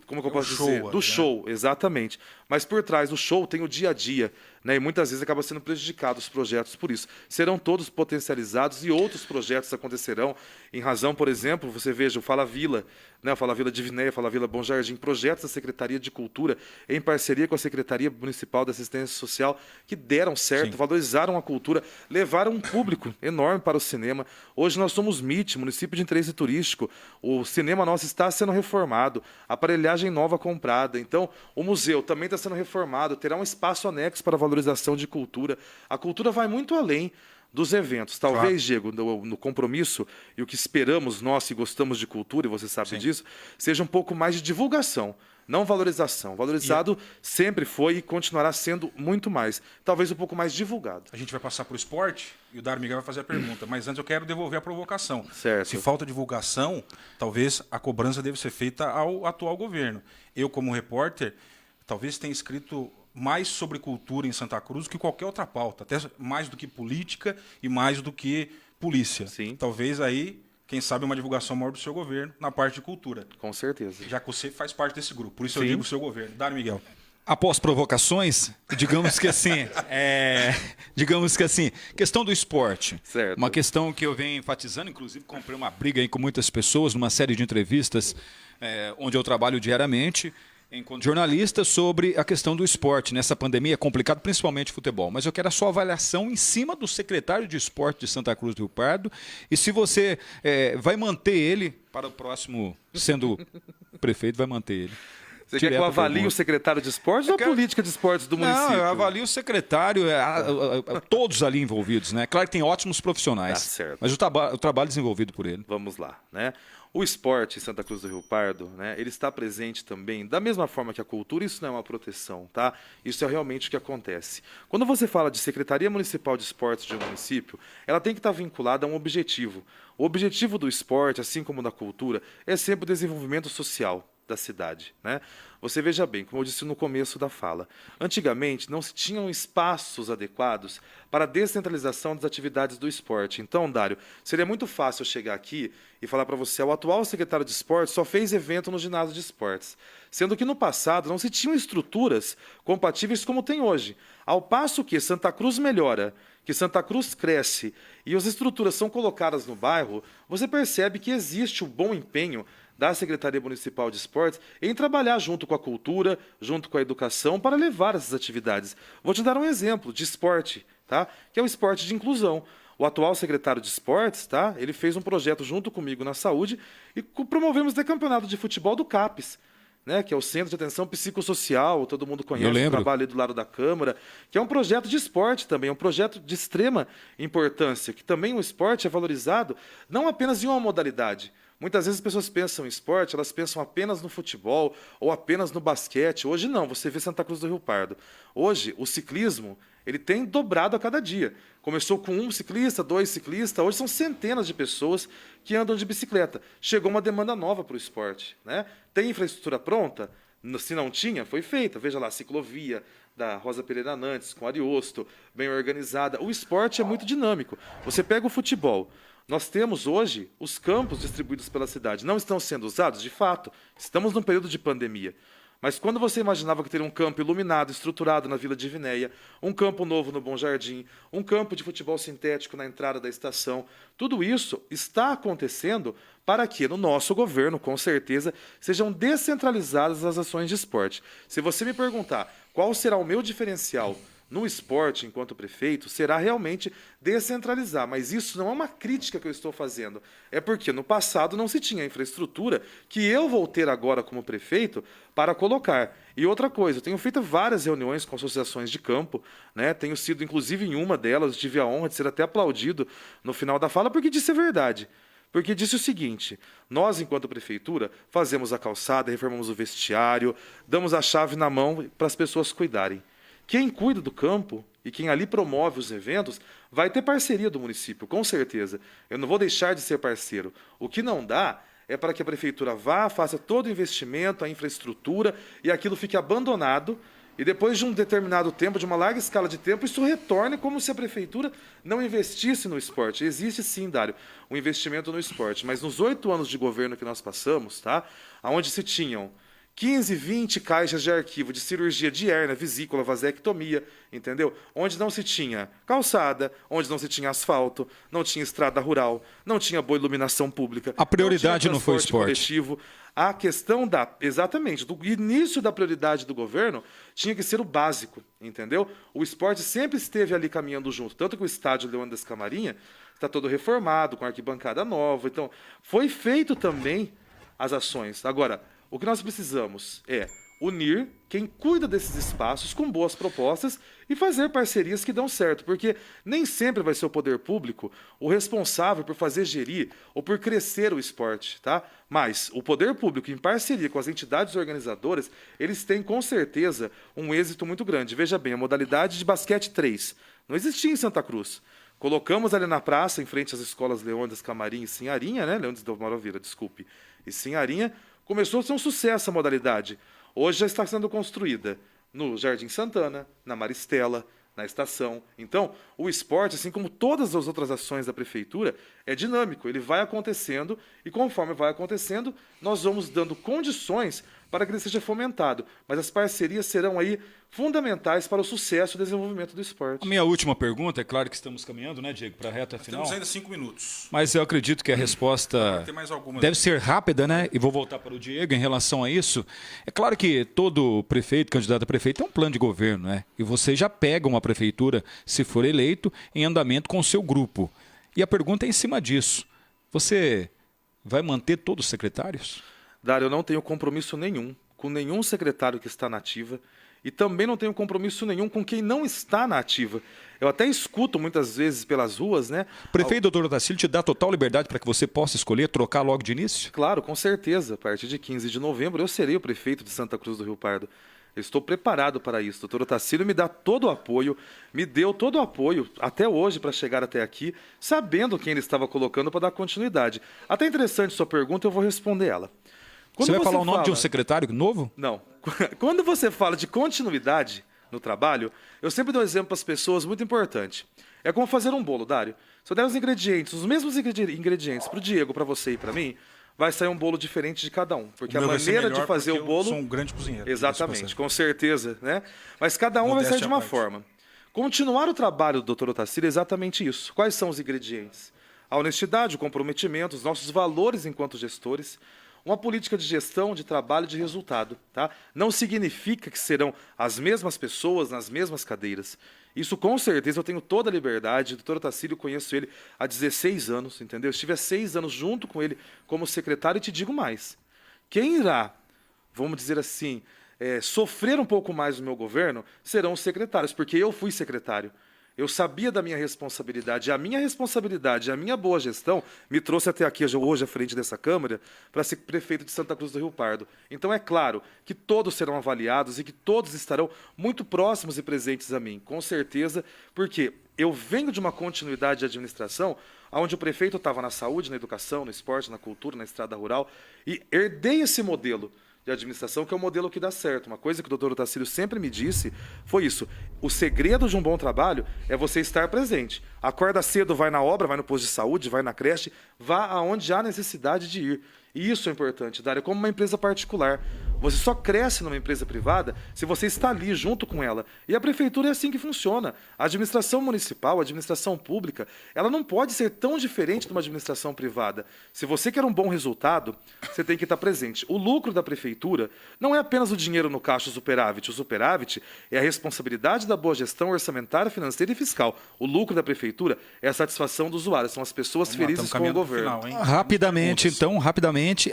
Speaker 2: como que eu
Speaker 1: É o
Speaker 2: posso
Speaker 1: show,
Speaker 2: dizer?
Speaker 1: né?
Speaker 2: Do show, exatamente. Mas por trás do show tem o dia a dia, né? E muitas vezes acaba sendo prejudicado os projetos por isso. Serão todos potencializados e outros projetos acontecerão em razão, por exemplo, você veja o Fala Vila, né? O Fala Vila Divinéia, o Fala Vila Bom Jardim, projetos da Secretaria de Cultura em parceria com a Secretaria Municipal de Assistência Social que deram certo,
Speaker 1: Sim.
Speaker 2: valorizaram a cultura, levaram um público enorme para o cinema. Hoje nós somos MIT, município de interesse turístico. O cinema nosso está sendo reformado, aparelhagem nova comprada. Então, o museu também está sendo reformado, terá um espaço anexo para valorização de cultura. A cultura vai muito além dos eventos. Talvez, Diego, no compromisso, e o que esperamos nós que gostamos de cultura, e você sabe
Speaker 1: Sim.
Speaker 2: disso, seja um pouco mais de divulgação, não valorização. Valorizado sempre foi e continuará sendo muito mais. Talvez um pouco mais divulgado.
Speaker 1: A gente vai passar para o esporte e o Dário Miguel vai fazer a pergunta, mas antes eu quero devolver a provocação.
Speaker 2: Certo.
Speaker 1: Se falta divulgação, talvez a cobrança deve ser feita ao atual governo. Eu, como repórter, talvez tenha escrito mais sobre cultura em Santa Cruz do que qualquer outra pauta, até mais do que política e mais do que polícia.
Speaker 2: Sim.
Speaker 1: Talvez aí, quem sabe, uma divulgação maior do seu governo na parte de cultura,
Speaker 2: Com certeza.
Speaker 1: já que você faz parte desse grupo. Por isso eu
Speaker 2: Sim.
Speaker 1: digo seu governo. Dário Miguel.
Speaker 3: Após provocações, digamos que assim, questão do esporte.
Speaker 2: Certo.
Speaker 3: Uma questão que eu venho enfatizando, inclusive comprei uma briga aí com muitas pessoas numa série de entrevistas onde eu trabalho diariamente. encontro jornalista sobre a questão do esporte. Nessa pandemia é complicado, principalmente futebol. Mas eu quero a sua avaliação em cima do secretário de esporte de Santa Cruz do Rio Pardo e se você vai manter ele para o próximo, sendo prefeito, vai manter ele.
Speaker 2: Você quer que eu avalie o secretário de esportes ou a política de esportes do município?
Speaker 3: Não, eu avalio o secretário, todos ali envolvidos, né? Claro que tem ótimos profissionais,
Speaker 2: Tá certo.
Speaker 3: mas o trabalho desenvolvido por ele.
Speaker 2: Vamos lá, né? O esporte em Santa Cruz do Rio Pardo, né, ele está presente também, da mesma forma que a cultura, isso não é uma proteção, tá? Isso é realmente o que acontece. Quando você fala de Secretaria Municipal de Esportes de um município, ela tem que estar vinculada a um objetivo. O objetivo do esporte, assim como da cultura, é sempre o desenvolvimento social da cidade, né? Você veja bem, como eu disse no começo da fala, antigamente não se tinham espaços adequados para a descentralização das atividades do esporte. Então, Dário, seria muito fácil eu chegar aqui e falar para você, o atual secretário de esportes só fez evento no ginásio de esportes, sendo que no passado não se tinham estruturas compatíveis como tem hoje. Ao passo que Santa Cruz melhora, que Santa Cruz cresce e as estruturas são colocadas no bairro, você percebe que existe um bom empenho da Secretaria Municipal de Esportes em trabalhar junto com a cultura, junto com a educação, para levar essas atividades. Vou te dar um exemplo de esporte, tá? Que é o esporte de inclusão. O atual secretário de esportes, tá? Ele fez um projeto junto comigo na saúde e promovemos o campeonato de futebol do CAPES, né, que é o Centro de Atenção Psicossocial, todo mundo conhece, o trabalho ali do lado da Câmara, que é um projeto de esporte também, é um projeto de extrema importância, que também o esporte é valorizado não apenas em uma modalidade. Muitas vezes as pessoas pensam em esporte, elas pensam apenas no futebol ou apenas no basquete. Hoje não, você vê Santa Cruz do Rio Pardo. Hoje, o ciclismo, ele tem dobrado a cada dia. Começou com 1 ciclista, 2 ciclistas, hoje são centenas de pessoas que andam de bicicleta. Chegou uma demanda nova para o esporte, né? Tem infraestrutura pronta? Se não tinha, foi feita. Veja lá, a ciclovia da Rosa Pereira Nantes, com Ariosto, bem organizada. O esporte é muito dinâmico. Você pega o futebol. Nós temos hoje os campos distribuídos pela cidade. Não estão sendo usados? De fato. Estamos num período de pandemia. Mas quando você imaginava que teria um campo iluminado, estruturado na Vila de Vinéia, um campo novo no Bom Jardim, um campo de futebol sintético na entrada da estação, tudo isso está acontecendo para que, no nosso governo, com certeza, sejam descentralizadas as ações de esporte. Se você me perguntar qual será o meu diferencial no esporte, enquanto prefeito, será realmente descentralizar. Mas isso não é uma crítica que eu estou fazendo. É porque no passado não se tinha a infraestrutura que eu vou ter agora como prefeito para colocar. E outra coisa, eu tenho feito várias reuniões com associações de campo, né? Tenho sido, inclusive, em uma delas, tive a honra de ser até aplaudido no final da fala, porque disse a verdade. Porque disse o seguinte, nós, enquanto prefeitura, fazemos a calçada, reformamos o vestiário, damos a chave na mão para as pessoas cuidarem. Quem cuida do campo e quem ali promove os eventos vai ter parceria do município, com certeza. Eu não vou deixar de ser parceiro. O que não dá é para que a prefeitura vá, faça todo o investimento, a infraestrutura, e aquilo fique abandonado, e depois de um determinado tempo, de uma larga escala de tempo, isso retorne como se a prefeitura não investisse no esporte. Existe sim, Dário, um investimento no esporte, mas nos 8 anos de governo que nós passamos, tá, onde se tinham 15, 20 caixas de arquivo de cirurgia de hérnia, vesícula, vasectomia, entendeu? Onde não se tinha calçada, onde não se tinha asfalto, não tinha estrada rural, não tinha boa iluminação pública.
Speaker 3: A prioridade não foi o esporte.
Speaker 2: Coletivo. A questão exatamente, do início da prioridade do governo tinha que ser o básico, entendeu? O esporte sempre esteve ali caminhando junto, tanto que o estádio Leônidas Camarinha está todo reformado, com arquibancada nova. Então, foi feito também as ações. Agora, o que nós precisamos é unir quem cuida desses espaços com boas propostas e fazer parcerias que dão certo, porque nem sempre vai ser o poder público o responsável por fazer gerir ou por crescer o esporte, tá? Mas o poder público, em parceria com as entidades organizadoras, eles têm com certeza um êxito muito grande. Veja bem, a modalidade de basquete 3 não existia em Santa Cruz. Colocamos ali na praça, em frente às escolas Leônidas Camarim e Sinharinha, né? Leônidas do Maravilha, desculpe, e Sinharinha. Começou a ser um sucesso a modalidade. Hoje já está sendo construída no Jardim Santana, na Maristela, na estação. Então, o esporte, assim como todas as outras ações da prefeitura, é dinâmico. Ele vai acontecendo e, conforme vai acontecendo, nós vamos dando condições para que ele seja fomentado. Mas as parcerias serão aí fundamentais para o sucesso e o desenvolvimento do esporte.
Speaker 3: A minha última pergunta, é claro que estamos caminhando, né, Diego, para a reta final.
Speaker 1: Temos ainda 5 minutos.
Speaker 3: Mas eu acredito que a resposta
Speaker 1: Tem mais algumas.
Speaker 3: deve ser rápida, né? E vou voltar para o Diego em relação a isso. É claro que todo prefeito, candidato a prefeito, tem um plano de governo, né? E você já pega uma prefeitura, se for eleito, em andamento com o seu grupo. E a pergunta é em cima disso. Você vai manter todos os secretários?
Speaker 2: Dário, eu não tenho compromisso nenhum com nenhum secretário que está na ativa e também não tenho compromisso nenhum com quem não está na ativa. Eu até escuto muitas vezes pelas ruas, né?
Speaker 3: O prefeito doutor Otacílio te dá total liberdade para que você possa escolher, trocar logo de início?
Speaker 2: Claro, com certeza. A partir de 15 de novembro eu serei o prefeito de Santa Cruz do Rio Pardo. Eu estou preparado para isso. O doutor Otacílio me dá todo o apoio, me deu todo o apoio até hoje para chegar até aqui, sabendo quem ele estava colocando para dar continuidade. Até interessante sua pergunta, eu vou responder ela. Quando
Speaker 3: Você vai falar o nome de um secretário novo?
Speaker 2: Não. Quando você fala de continuidade no trabalho, eu sempre dou um exemplo para as pessoas muito importante. É como fazer um bolo, Dário. Se eu der os ingredientes, os mesmos ingredientes para o Diego, para você e para mim, vai sair um bolo diferente de cada um. Porque a maneira de fazer o bolo...
Speaker 1: Eu sou um grande cozinheiro.
Speaker 2: Exatamente, com certeza, né? Mas cada um vai sair de uma forma. Continuar o trabalho do Dr. Otacílio é exatamente isso. Quais são os ingredientes? A honestidade, o comprometimento, os nossos valores enquanto gestores, uma política de gestão, de trabalho, de resultado. Tá? Não significa que serão as mesmas pessoas nas mesmas cadeiras. Isso, com certeza, eu tenho toda a liberdade. O doutor Otacílio, conheço ele há 16 anos, entendeu? Eu estive há 6 anos junto com ele como secretário e te digo mais. Quem irá, vamos dizer assim, sofrer um pouco mais no meu governo serão os secretários, porque eu fui secretário. Eu sabia da minha responsabilidade. A minha responsabilidade, a minha boa gestão me trouxe até aqui hoje à frente dessa Câmara para ser prefeito de Santa Cruz do Rio Pardo. Então é claro que todos serão avaliados e que todos estarão muito próximos e presentes a mim, com certeza, porque eu venho de uma continuidade de administração onde o prefeito estava na saúde, na educação, no esporte, na cultura, na estrada rural, e herdei esse modelo de administração, que é o modelo que dá certo. Uma coisa que o doutor Otacílio sempre me disse foi isso. O segredo de um bom trabalho é você estar presente. Acorda cedo, vai na obra, vai no posto de saúde, vai na creche, vá aonde há necessidade de ir. E isso é importante, Dário, como uma empresa particular. Você só cresce numa empresa privada se você está ali junto com ela. E a prefeitura é assim que funciona. A administração municipal, a administração pública, ela não pode ser tão diferente de uma administração privada. Se você quer um bom resultado, você tem que estar presente. O lucro da prefeitura não é apenas o dinheiro no caixa, o superávit. O superávit é a responsabilidade da boa gestão orçamentária, financeira e fiscal. O lucro da prefeitura é a satisfação do usuário. São as pessoas felizes com o governo.
Speaker 3: Rapidamente, então,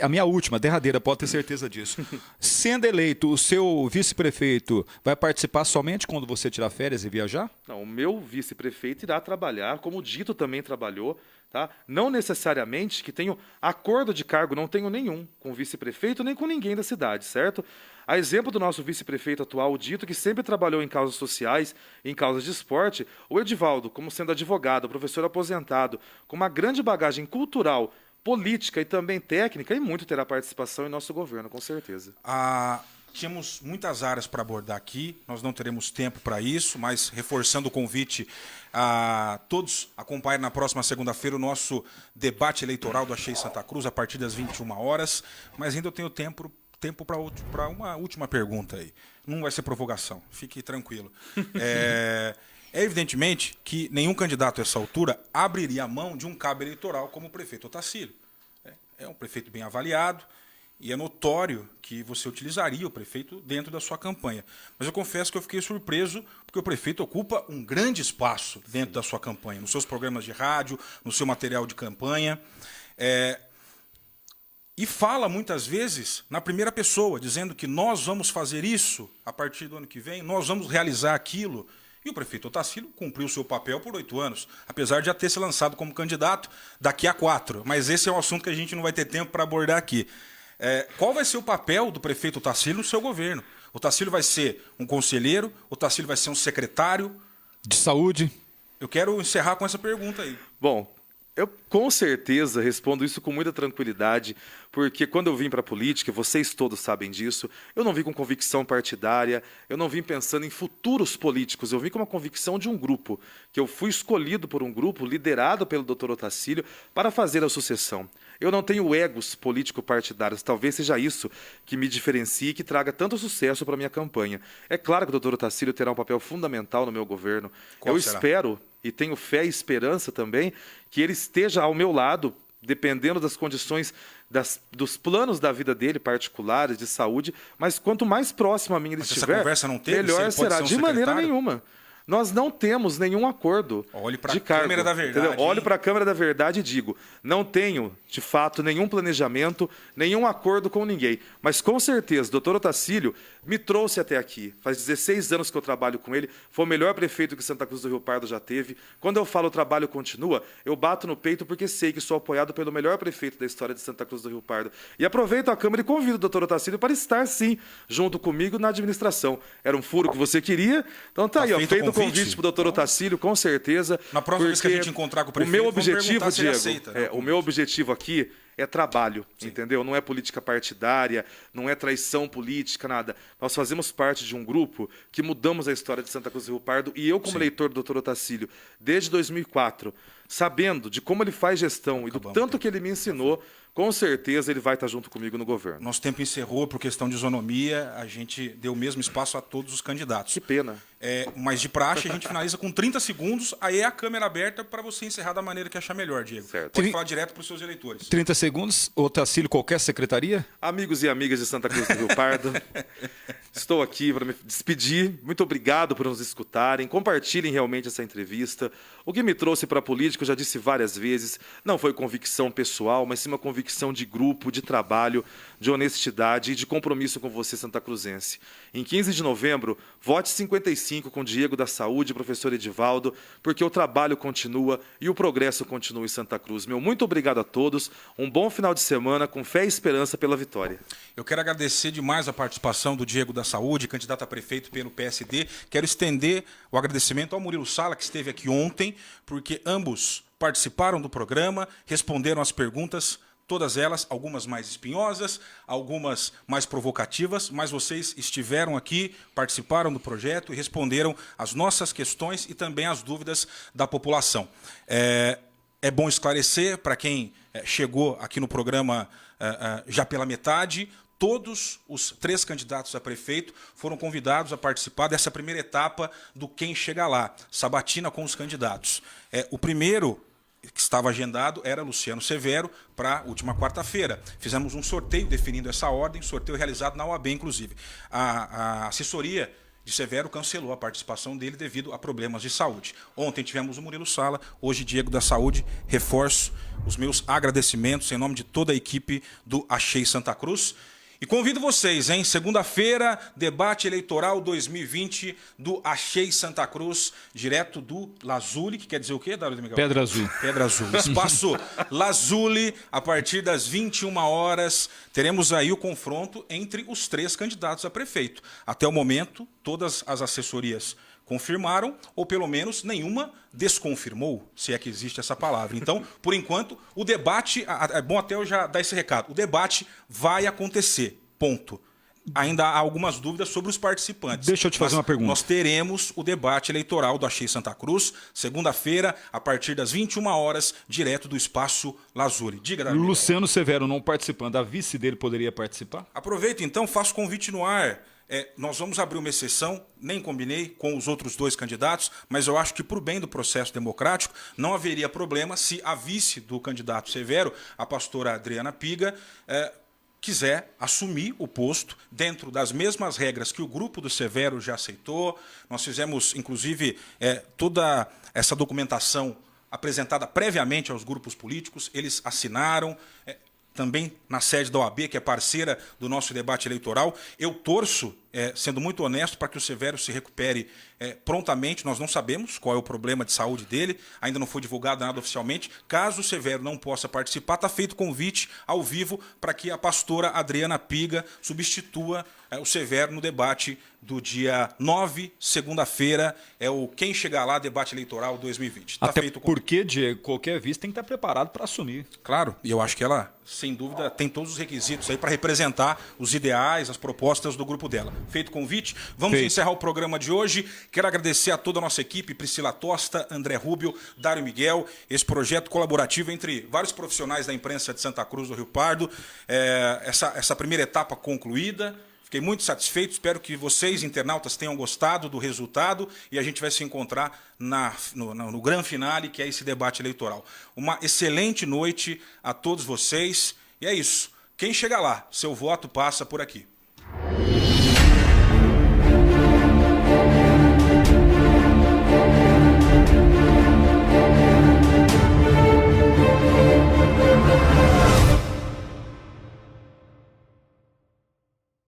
Speaker 3: a minha última, derradeira, pode ter certeza disso. Sendo eleito, o seu vice-prefeito vai participar somente quando você tirar férias e viajar?
Speaker 2: Não, o meu vice-prefeito irá trabalhar, como o Dito também trabalhou, tá? Não necessariamente que tenho acordo de cargo, não tenho nenhum com o vice-prefeito nem com ninguém da cidade, certo? A exemplo do nosso vice-prefeito atual, o Dito, que sempre trabalhou em causas sociais, em causas de esporte, o Edivaldo, como sendo advogado, professor aposentado, com uma grande bagagem cultural, política e também técnica, e muito terá participação em nosso governo, com certeza.
Speaker 1: Tínhamos muitas áreas para abordar aqui, nós não teremos tempo para isso, mas reforçando o convite a todos, acompanhem na próxima segunda-feira o nosso debate eleitoral do Achei Santa Cruz, a partir das 21 horas, mas ainda eu tenho tempo para uma última pergunta aí. Não vai ser provocação, fique tranquilo. É evidentemente que nenhum candidato a essa altura abriria a mão de um cabo eleitoral como o prefeito Otacílio. É um prefeito bem avaliado e é notório que você utilizaria o prefeito dentro da sua campanha. Mas eu confesso que eu fiquei surpreso porque o prefeito ocupa um grande espaço dentro da sua campanha, nos seus programas de rádio, no seu material de campanha. E fala muitas vezes na primeira pessoa, dizendo que nós vamos fazer isso a partir do ano que vem, nós vamos realizar aquilo. E o prefeito Otacílio cumpriu o seu papel por 8 anos, apesar de já ter se lançado como candidato daqui a 4. Mas esse é um assunto que a gente não vai ter tempo para abordar aqui. Qual vai ser o papel do prefeito Otacílio no seu governo? O Otacílio vai ser um conselheiro? O Otacílio vai ser um secretário?
Speaker 3: De saúde?
Speaker 1: Eu quero encerrar com essa pergunta aí.
Speaker 2: Bom, eu com certeza respondo isso com muita tranquilidade, porque quando eu vim para a política, vocês todos sabem disso, eu não vim com convicção partidária, eu não vim pensando em futuros políticos, eu vim com uma convicção de um grupo, que eu fui escolhido por um grupo liderado pelo Dr. Otacílio para fazer a sucessão. Eu não tenho egos político-partidários. Talvez seja isso que me diferencie e que traga tanto sucesso para a minha campanha. É claro que o doutor Otacílio terá um papel fundamental no meu governo.
Speaker 1: Qual
Speaker 2: Eu
Speaker 1: será?
Speaker 2: espero, e tenho fé e esperança também, que ele esteja ao meu lado, dependendo das condições, dos planos da vida dele, particulares, de saúde, mas quanto mais próximo a mim ele
Speaker 1: Mas essa
Speaker 2: estiver,
Speaker 1: conversa não teve? Se ele
Speaker 2: melhor
Speaker 1: pode
Speaker 2: será.
Speaker 1: ser um
Speaker 2: De maneira
Speaker 1: secretário?
Speaker 2: nenhuma. Nós não temos nenhum acordo
Speaker 1: Olhe pra
Speaker 2: de cargo.
Speaker 1: Câmara da Verdade,
Speaker 2: entendeu? Olho
Speaker 1: hein?
Speaker 2: para a Câmara da Verdade e digo, não tenho, de fato, nenhum planejamento, nenhum acordo com ninguém. Mas, com certeza, o doutor Otacílio me trouxe até aqui. Faz 16 anos que eu trabalho com ele. Foi o melhor prefeito que Santa Cruz do Rio Pardo já teve. Quando eu falo o trabalho continua, eu bato no peito porque sei que sou apoiado pelo melhor prefeito da história de Santa Cruz do Rio Pardo. E aproveito a Câmara e convido o doutor Otacílio para estar, sim, junto comigo na administração. Era um furo que você queria. Então tá aí, ó, feito o convite para o doutor Otacílio, com certeza.
Speaker 1: Na próxima vez que a
Speaker 2: porque
Speaker 1: gente encontrar com o
Speaker 2: o
Speaker 1: prefeito,
Speaker 2: meu
Speaker 1: vamos
Speaker 2: objetivo,
Speaker 1: perguntar se ele
Speaker 2: Diego,
Speaker 1: aceita, né, o
Speaker 2: o meu objetivo aqui é trabalho, entendeu? Não é política partidária, não é traição política, nada. Nós fazemos parte de um grupo que mudamos a história de Santa Cruz do Rio Pardo e eu, como eleitor do Dr. Otacílio, desde 2004, sabendo de como ele faz gestão e do tanto que ele me ensinou, com certeza ele vai estar junto comigo no governo.
Speaker 1: Nosso tempo encerrou por questão de isonomia, a gente deu o mesmo espaço a todos os candidatos.
Speaker 2: Que pena.
Speaker 1: Mas de praxe, a gente finaliza com 30 segundos, aí é a câmera aberta para você encerrar da maneira que achar melhor, Diego.
Speaker 2: Certo.
Speaker 1: Pode falar direto para os seus eleitores.
Speaker 3: 30 segundos, Otacílio, qualquer secretaria?
Speaker 2: Amigos e amigas de Santa Cruz do Rio Pardo, estou aqui para me despedir. Muito obrigado por nos escutarem. Compartilhem realmente essa entrevista. O que me trouxe para a política, eu já disse várias vezes, não foi convicção pessoal, mas sim uma convicção de grupo, de trabalho, de honestidade e de compromisso com você, Santa Cruzense. Em 15 de novembro, vote 55 com Diego da Saúde, professor Edivaldo, porque o trabalho continua e o progresso continua em Santa Cruz. Meu muito obrigado a todos. Um bom final de semana, com fé e esperança pela vitória.
Speaker 1: Eu quero agradecer demais a participação do Diego da Saúde, candidato a prefeito pelo PSD. Quero estender o agradecimento ao Murilo Sala, que esteve aqui ontem, porque ambos participaram do programa, responderam as perguntas, todas elas, algumas mais espinhosas, algumas mais provocativas, mas vocês estiveram aqui, participaram do projeto e responderam as nossas questões e também as dúvidas da população. É bom esclarecer para quem chegou aqui no programa já pela metade, todos os 3 candidatos a prefeito foram convidados a participar dessa primeira etapa do Quem Chega Lá, sabatina com os candidatos. O primeiro que estava agendado era Luciano Severo para a última quarta-feira. Fizemos um sorteio definindo essa ordem, sorteio realizado na OAB, inclusive. A assessoria de Severo cancelou a participação dele devido a problemas de saúde. Ontem tivemos o Murilo Sala, hoje Diego da Saúde. Reforço os meus agradecimentos em nome de toda a equipe do Achei Santa Cruz. E convido vocês, hein? Segunda-feira, debate eleitoral 2020 do Achei Santa Cruz, direto do Lazuli, que quer dizer o quê, Dario Miguel?
Speaker 3: Pedra Azul.
Speaker 1: Pedra Azul. Espaço Lazuli, a partir das 21 horas, teremos aí o confronto entre os 3 candidatos a prefeito. Até o momento, todas as assessorias confirmaram, ou pelo menos nenhuma desconfirmou, se é que existe essa palavra. Então, por enquanto, o debate, é bom até eu já dar esse recado, o debate vai acontecer, ponto. Ainda há algumas dúvidas sobre os participantes.
Speaker 3: Deixa eu te fazer uma pergunta.
Speaker 1: Nós teremos o debate eleitoral do Achei Santa Cruz, segunda-feira, a partir das 21 horas, direto do Espaço Lazuli. Diga, Davi.
Speaker 3: Luciano Severo não participando, a vice dele poderia participar?
Speaker 1: Aproveito então, faço convite no ar. Nós vamos abrir uma exceção, nem combinei com os outros 2 candidatos, mas eu acho que, por bem do processo democrático, não haveria problema se a vice do candidato Severo, a pastora Adriana Piga, quiser assumir o posto dentro das mesmas regras que o grupo do Severo já aceitou. Nós fizemos, inclusive, toda essa documentação apresentada previamente aos grupos políticos, eles assinaram. Também na sede da OAB, que é parceira do nosso debate eleitoral. Eu torço, sendo muito honesto, para que o Severo se recupere prontamente. Nós não sabemos qual é o problema de saúde dele, ainda não foi divulgado nada oficialmente. Caso o Severo não possa participar, está feito convite ao vivo para que a pastora Adriana Piga substitua o Severo no debate do dia 9, segunda-feira, é o Quem Chegar Lá, debate eleitoral 2020. Tá
Speaker 3: Até
Speaker 1: feito
Speaker 3: porque, Diego, qualquer vice tem que estar preparado para assumir.
Speaker 1: Claro, e eu acho que ela, sem dúvida, tem todos os requisitos aí para representar os ideais, as propostas do grupo dela. feito o convite. Vamos encerrar o programa de hoje. Quero agradecer a toda a nossa equipe, Priscila Tosta, André Rubio, Dário Miguel, esse projeto colaborativo entre vários profissionais da imprensa de Santa Cruz do Rio Pardo. Essa primeira etapa concluída. Fiquei muito satisfeito, espero que vocês, internautas, tenham gostado do resultado e a gente vai se encontrar no grande finale, que é esse debate eleitoral. Uma excelente noite a todos vocês e é isso. Quem chega lá, seu voto passa por aqui.